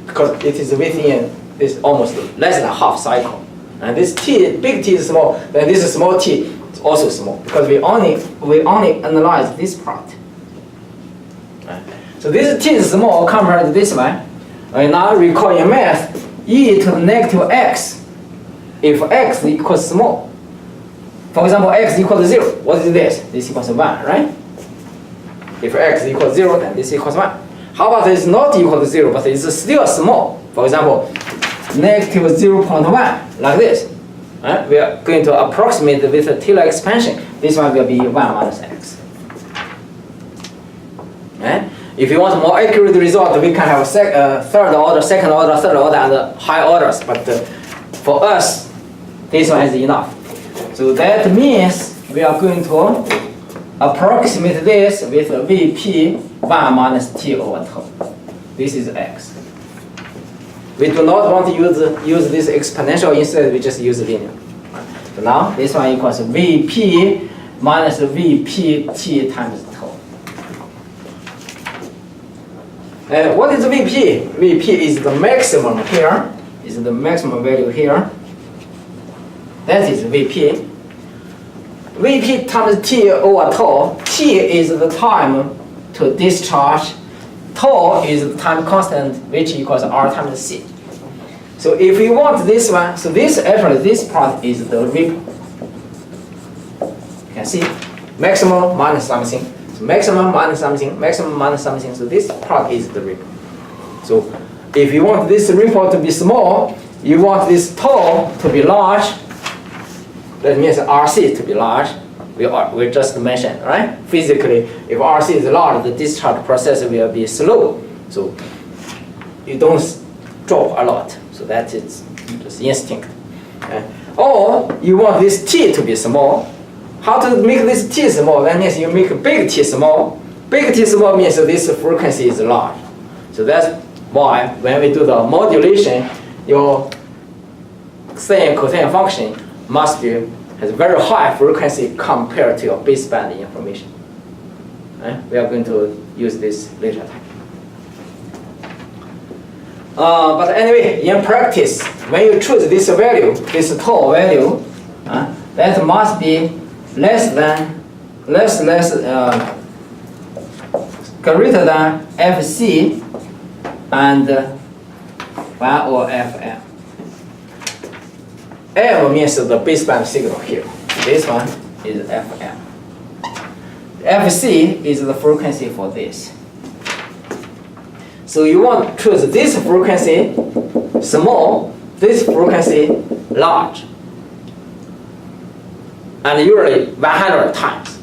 Because it is within this almost less than half cycle. And this T, big T is small, then this small T is also small. Because we only analyze this part. Right? So this t is small compared to this one. And now recall in math, e to the negative x, if x equals small. For example, x equals 0. What is this? This equals 1, right? If x equals 0, then this equals 1. How about it's not equal to 0, but it's still small? For example, negative 0.1, like this. We are going to approximate with the Taylor expansion. This one will be 1 minus x. If you want a more accurate result, we can have third order, second order, third order, and high orders. But for us, this one is enough. So that means we are going to approximate this with Vp 1 minus t over tau. This is x. We do not want to use this exponential. Instead, we just use linear. So now this one equals Vp minus Vpt times tau. What is Vp? Vp is the maximum here. Is the maximum value here. That is Vp. Vp times t over tau. T is the time to discharge. Tau is the time constant, which equals r times c. So if we want this one, so this actually this part is the ripple. You can see maximum minus something. So maximum minus something, maximum minus something. So this part is the ripple. So if you want this ripple to be small, you want this tau to be large. That means RC to be large. We just mentioned, right? Physically, if RC is large, the discharge process will be slow. So you don't drop a lot. So that is just instinct. Or you want this T to be small. How to make this T small? That means you make big T small. Big T small means this frequency is large. So that's why when we do the modulation, your sine cosine function must be has very high frequency compared to your baseband information. We are going to use this later time. But anyway, in practice, when you choose this value, this tau value, that must be greater than Fc and 1 over Fm. M means the baseband signal here. This one is Fm. Fc is the frequency for this. So you want to choose this frequency small, this frequency large. And usually 100 times.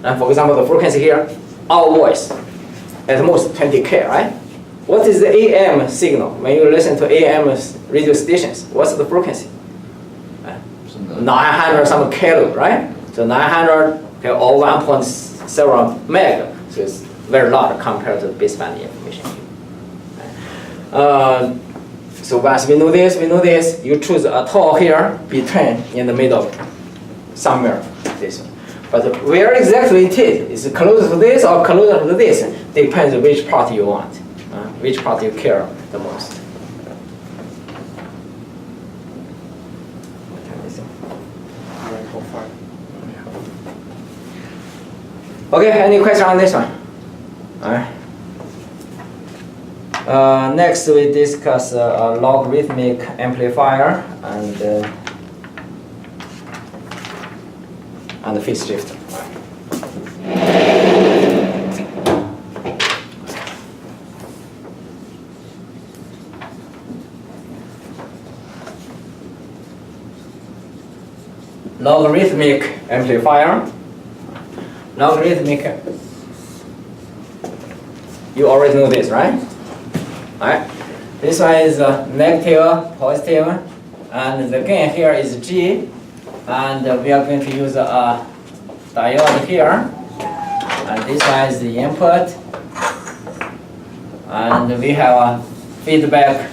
And for example, the frequency here, our voice, at most 20K, right? What is the AM signal? When you listen to AM radio stations, what's the frequency? 900 some kilo, right? So 900 or 1.7 meg. So it's very large compared to the baseband information. So once we know this, you choose a tau here between in the middle, somewhere this one. But where exactly it is closer to this or closer to this, depends on which part you want, which part you care the most. Okay, any question on this one? Alright. Next we discuss a logarithmic amplifier and phase shifter. Logarithmic amplifier. Logarithmic. You already know this, right? Alright. This one is negative, positive, and the gain here is G, and we are going to use a diode here, and this one is the input, and we have a feedback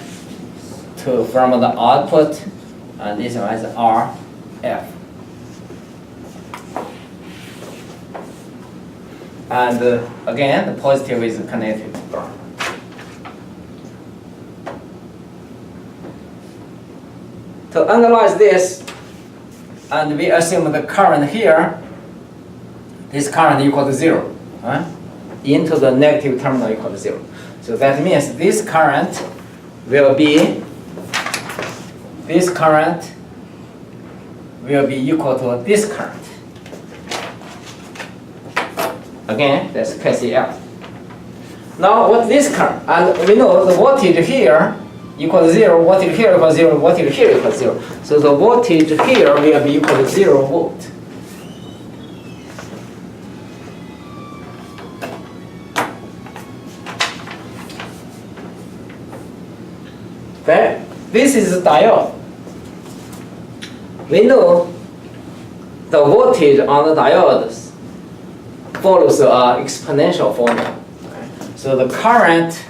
from the output, and this one is RF. And again, the positive is connected to ground. To analyze this, and we assume the current here, this current equal to 0. into the negative terminal equal to 0. So that means this current will be equal to this current. Again, that's KCL. Now what this current? And we know the voltage here equals 0, voltage here equals 0, voltage here equals 0. So the voltage here will be equal to 0 volt. Then this is a diode. We know the voltage on the diode follows an exponential formula. So the current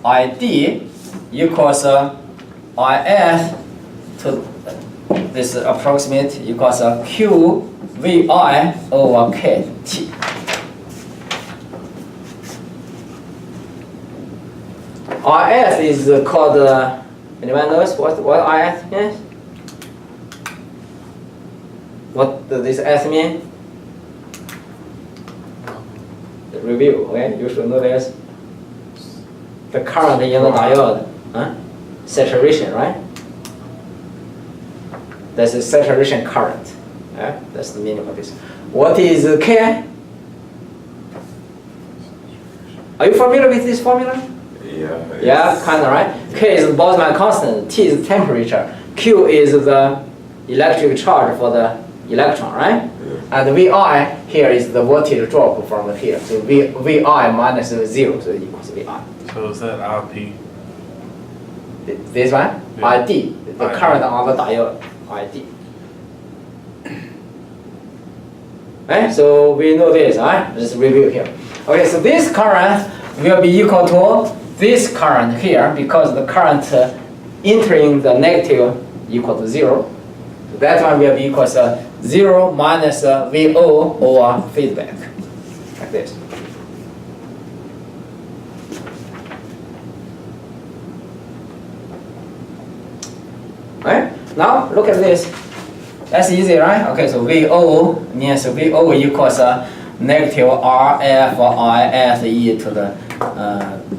ID equals IF to this approximate equals QVI over KT. IF is called, anyone knows what IF is? What does this S mean? The review, okay? You should know this. The current in the diode, saturation, right? That's a saturation current. That's the meaning of this. What is K? Are you familiar with this formula? Yeah, kind of, right? K is the Boltzmann constant, T is the temperature, Q is the electric charge for the electron, right? Yeah. And VI here is the voltage drop from here. So VI minus 0, so it equals VI. So is that IP? This one? Yeah. ID, the current on the diode, ID. Okay, so we know this, right? Let's review here. Okay, so this current will be equal to this current here because the current entering the negative equal to 0. So that one will be equal to 0 minus VO over feedback, like this. Okay, now look at this. That's easy, right? Okay, so VO means VO equals negative RFISE to the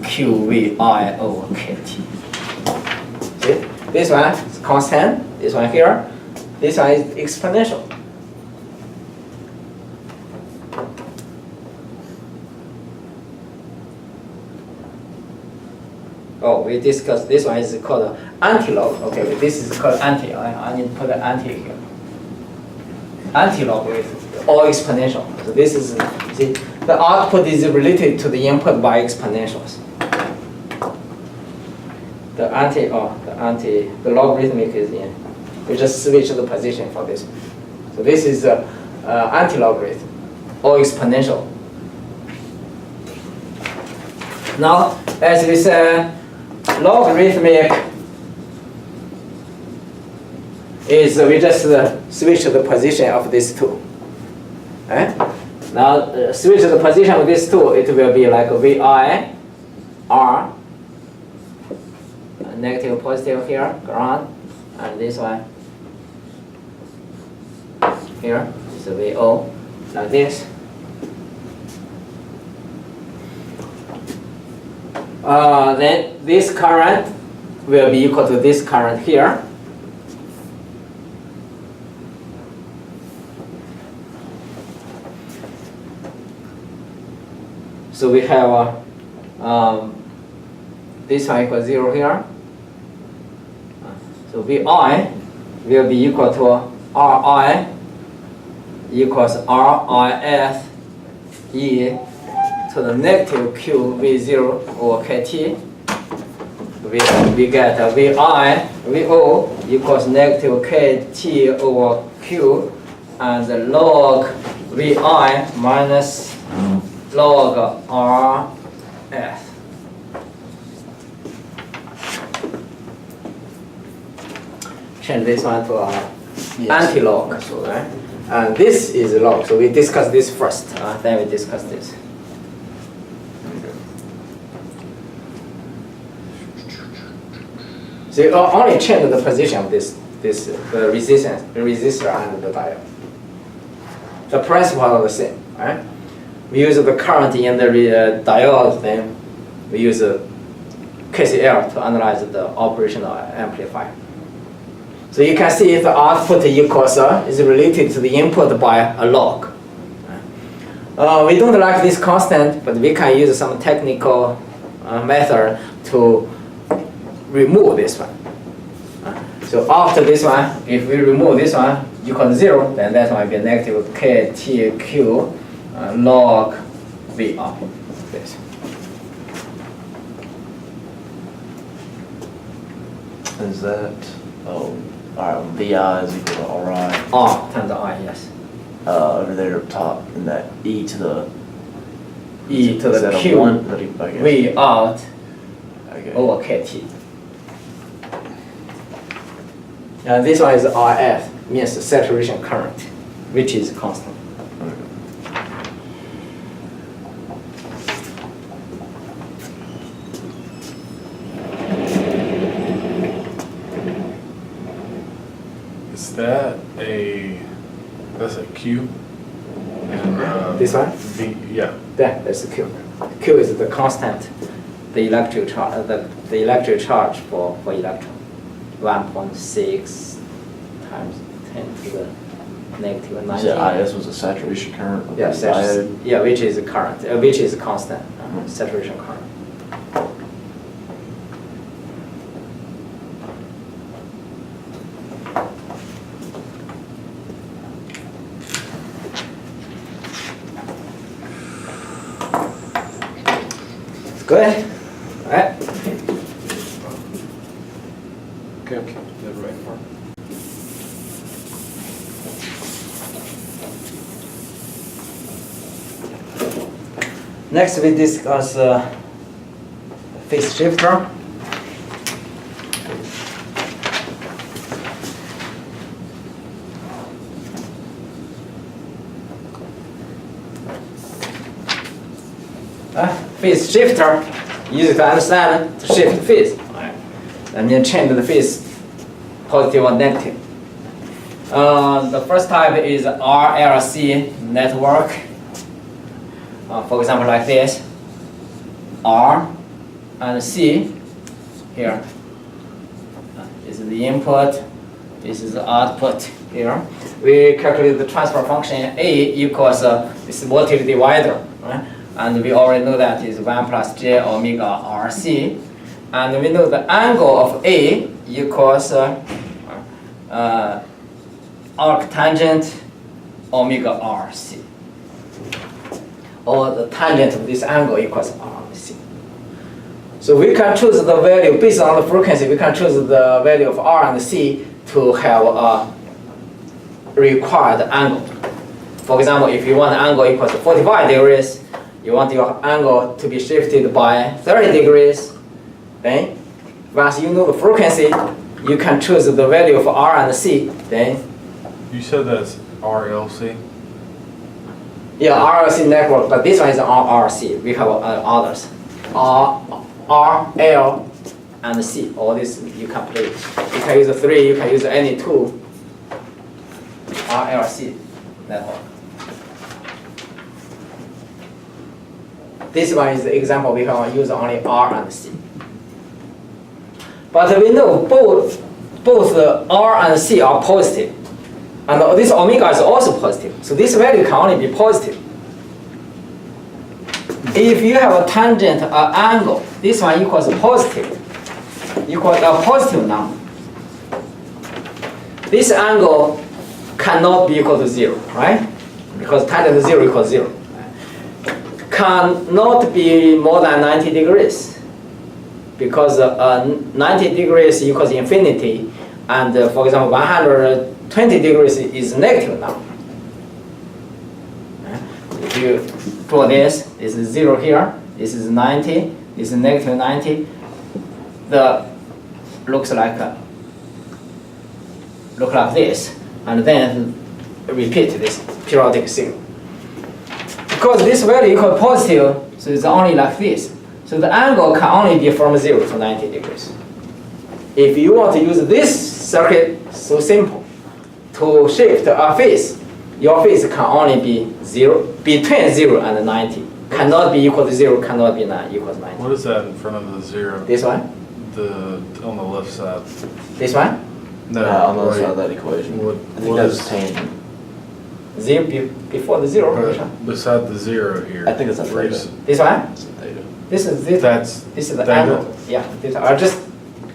QVI over KT. See? This one is constant, this one here. This one is exponential. Oh, we discussed this one is called anti-log. Okay, this is called anti. I need to put an anti here. Anti-logarithm or exponential. So this is, see, the output is related to the input by exponentials. The logarithmic is in. We just switch the position for this. So this is anti-logarithm or exponential. Now, as we said, logarithmic is we just switch the position of these two. Now switch the position of these two, it will be like VI, R, negative, positive here, ground, and this one here, so VO, like this. Then this current will be equal to this current here. So we have this one equals 0 here. So VI will be equal to RI equals RIS E to the negative QV0 over KT. We get VI, VO equals negative KT over Q and the log VI minus log RS. Change this one to anti-log, so, right? And this is log, so we discuss this first, then we discuss this. So you only change the position of the resistor and the diode. The principle are the same, right? we use the current in the diode, then we use KCL to analyze the operational amplifier. So you can see the output equals is related to the input by a log. We don't like this constant, but we can use some technical method to remove this one. So after this one, if we remove this one equal to 0, then that one will be negative KTQ log VR. This. Is that, oh, alright, VI is equal to RI. R times I, yes. Over there up top, and that E to the E to is the that a Q 1? I guess. V out Okay. over KT. And this one is RF, means saturation current, which is constant. Is that that's a Q? And, This one? V, yeah. That's the Q. Q is the constant, the electric charge, the electric charge for electron, 1.6 times 10 to the negative You 19. said IS was a saturation current of Yeah, the diode. yeah, which is current, which is constant, saturation current. Good. All right. Okay. The right part. Next, we discuss phase shifter. Phase shifter, easy to understand, to shift phase. That means change the phase, positive or negative. The first type is RLC network. For example, like this, R and C here. This is the input, this is the output here. We calculate the transfer function A equals this voltage divider, right? And we already know that is 1 plus j omega RC. And we know the angle of A equals arctangent omega RC. Or the tangent of this angle equals RC. So we can choose the value based on the frequency. We can choose the value of R and C to have a required angle. For example, if you want the angle equals to 45 degrees, you want your angle to be shifted by 30 degrees, then once you know the frequency, you can choose the value of R and C, then You said that's RLC? yeah, RLC network, but this one is RRC. We have others. R, L, and C. All this you can play. You can use 3, you can use any 2. RLC network. This one is the example we can use only R and C. But we know both R and C are positive. And this omega is also positive. So this value can only be positive. If you have a tangent angle, this one equals positive, equals a positive number. This angle cannot be equal to 0, right? Because tangent 0 equals 0. Cannot be more than 90 degrees. Because 90 degrees equals infinity. And for example, 120 degrees is negative number. If you draw this is 0 here, this is 90, this is negative 90. The looks like this, and then repeat this periodic signal. Because this value equals positive, so it's only like this. So the angle can only be from 0 to 90 degrees. If you want to use this circuit, so simple, to shift a phase, your phase can only be 0, between 0 and 90. Cannot be equal to 0, cannot be not equal to 90. What is that in front of the 0? This one? On the left side. This one? No, on the other wait. side of that equation. What, I think what that's is tangent. 0 before the 0. Which one? beside the 0 here? I think it's a Where you theta. s- This one? It's a theta. This is this. That's This is the theta. angle. Yeah, this. I'll just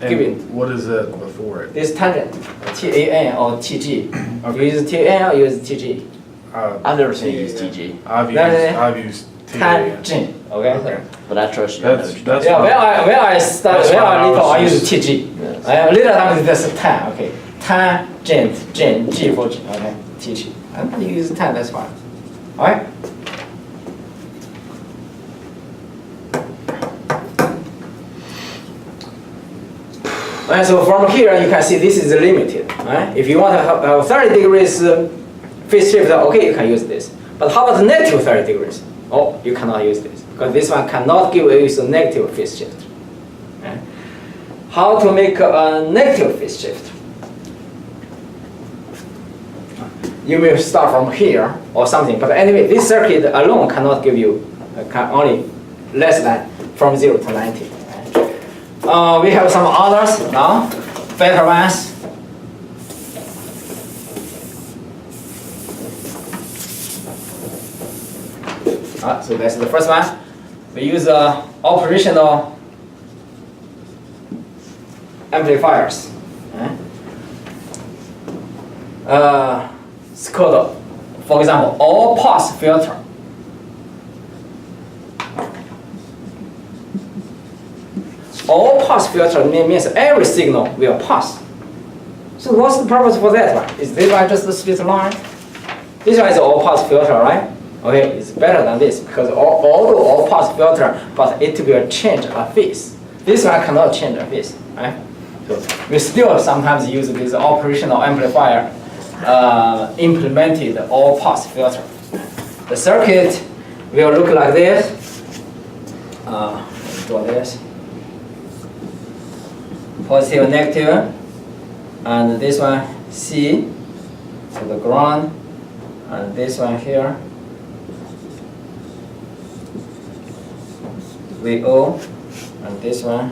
give it. And what is that before it? This tangent, TAN or TG. Okay. You use TAN or use TG? I've never seen you use TG, I've No, no, used, no. I've used TAN. Tangent. Okay. Okay. but I trust you. I know That's, what you're that's Yeah, what- when I start, That's when what I I little, I was use used- TG. Yes. Later time that's tan. Okay. Tangent, G for G. Okay. TG. And you use tan. That's fine. All right. And so from here you can see this is limited. Right? If you want to have 30 degrees phase shift, okay, you can use this. But how about negative 30 degrees? Oh, you cannot use this because this one cannot give you a negative phase shift. Right? How to make a negative phase shift? You will start from here or something, but anyway, this circuit alone cannot give you can only less than from 0 to 90. Right? We have some others now, better ones. So that's the first one. We use operational amplifiers. It's called, for example, all pass filter. All pass filter means every signal will pass. So what's the purpose for that one? Is this one just a straight line? This one is all pass filter, right? Okay, it's better than this because although all pass filter, but it will change a phase. This one cannot change a phase, right? So we still sometimes use this operational amplifier implemented all pass filter. The circuit will look like this. Let's do this. Positive, negative, and this one C to the ground, and this one here VO, and this one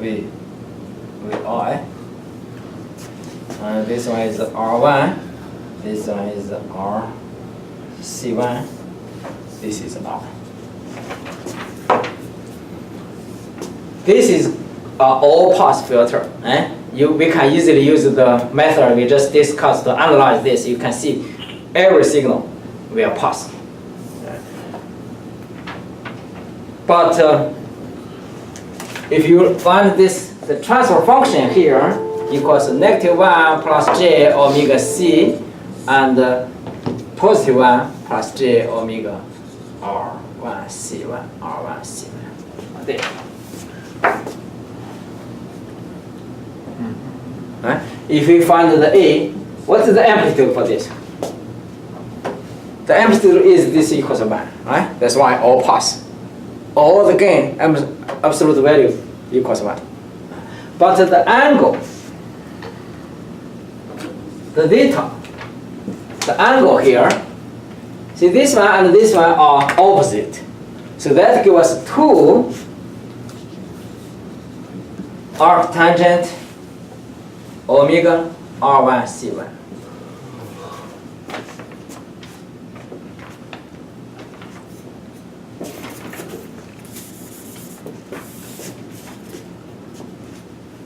VI, and this one is R1, this one is RC1, this is R. This is all pass filter. We can easily use the method we just discussed to analyze this. You can see every signal will pass. But if you find this, the transfer function here equals -1 plus j omega c and +1 plus j omega r1 c1 r1 c1. There. Right? If we find the A, what is the amplitude for this? The amplitude is this equals 1, right? That's why all pass. All the gain, absolute value equals 1. But the angle, the theta, the angle here, see this one and this one are opposite. So that gives us 2 arctangent omega R1 C1.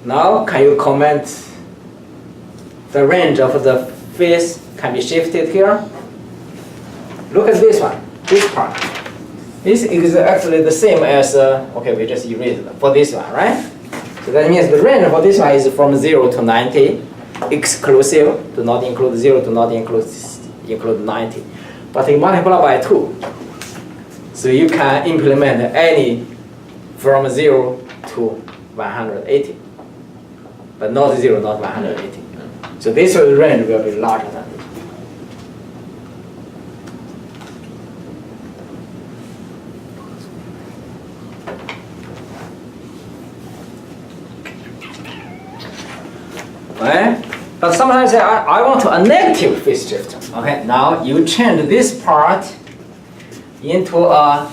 Now can you comment the range of the phase can be shifted here? Look at this one, this part. This is actually the same as, okay, we just erased it for this one, right? So that means the range for this one is from 0 to 90, exclusive, to not include 0 to not include 90. But you multiply by 2. So you can implement any from 0 to 180. But not 0, not 180. So this range will be larger than this. Okay? But sometimes I want a negative phase shifter. Okay, now you change this part into a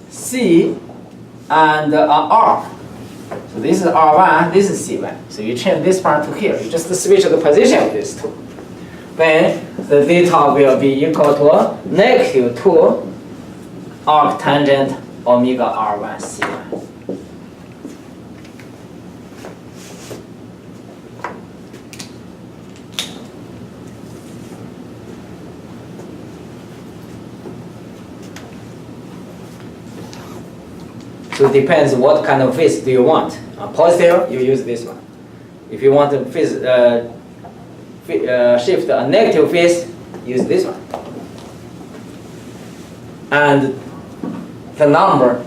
C and a R. So this is R1, this is C1. So you change this part to here. You just switch the position of these two. Then the theta will be equal to negative 2 arctangent omega R1 C1. So it depends what kind of phase do you want. Positive, you use this one. If you want to shift a negative phase, use this one. And the number,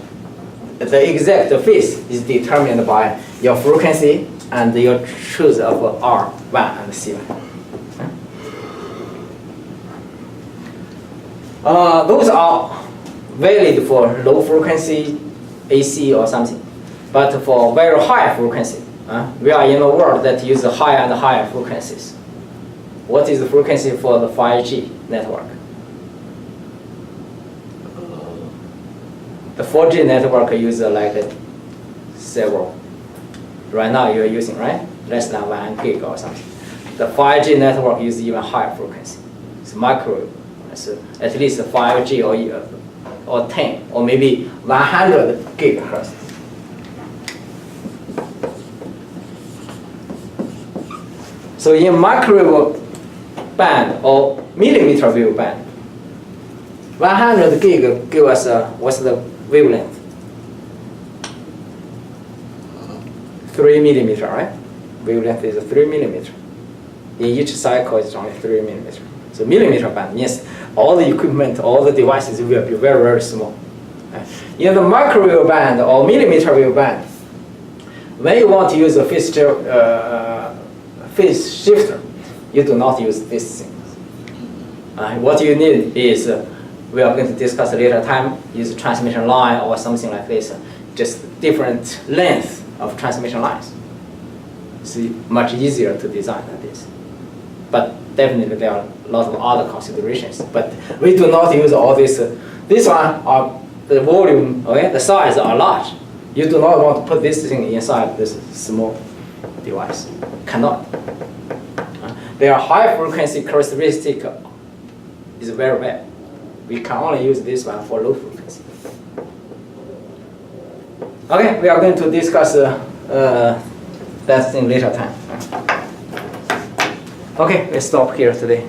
the exact phase is determined by your frequency and your choice of R1 and C1. Those are valid for low frequency AC or something. But for very high frequency, we are in a world that uses higher and higher frequencies. What is the frequency for the 5G network? The 4G network uses like several. Right now you're using, right? Less than 1 gig or something. The 5G network uses even higher frequency. It's microwave. So at least 5G or 10 or maybe 100 gigahertz. So in microwave band or millimeter wave band, 100 gig give us what's the wavelength? 3 millimeter, right? Wavelength is 3 millimeter. In each cycle it's only 3 millimeter. So millimeter band means all the equipment, all the devices will be very, very small. In the microwave band or millimeter wave band, when you want to use a phase shifter, you do not use this thing. What you need is, we are going to discuss later time, use transmission line or something like this, just different length of transmission lines. It's much easier to design than this. But definitely there are a lot of other considerations. But we do not use all this. This one are the volume, okay, the size are large. You do not want to put this thing inside this small device. Cannot. Their high frequency characteristic is very bad. We can only use this one for low frequency. Okay, we are going to discuss that thing later time. Okay, let's stop here today.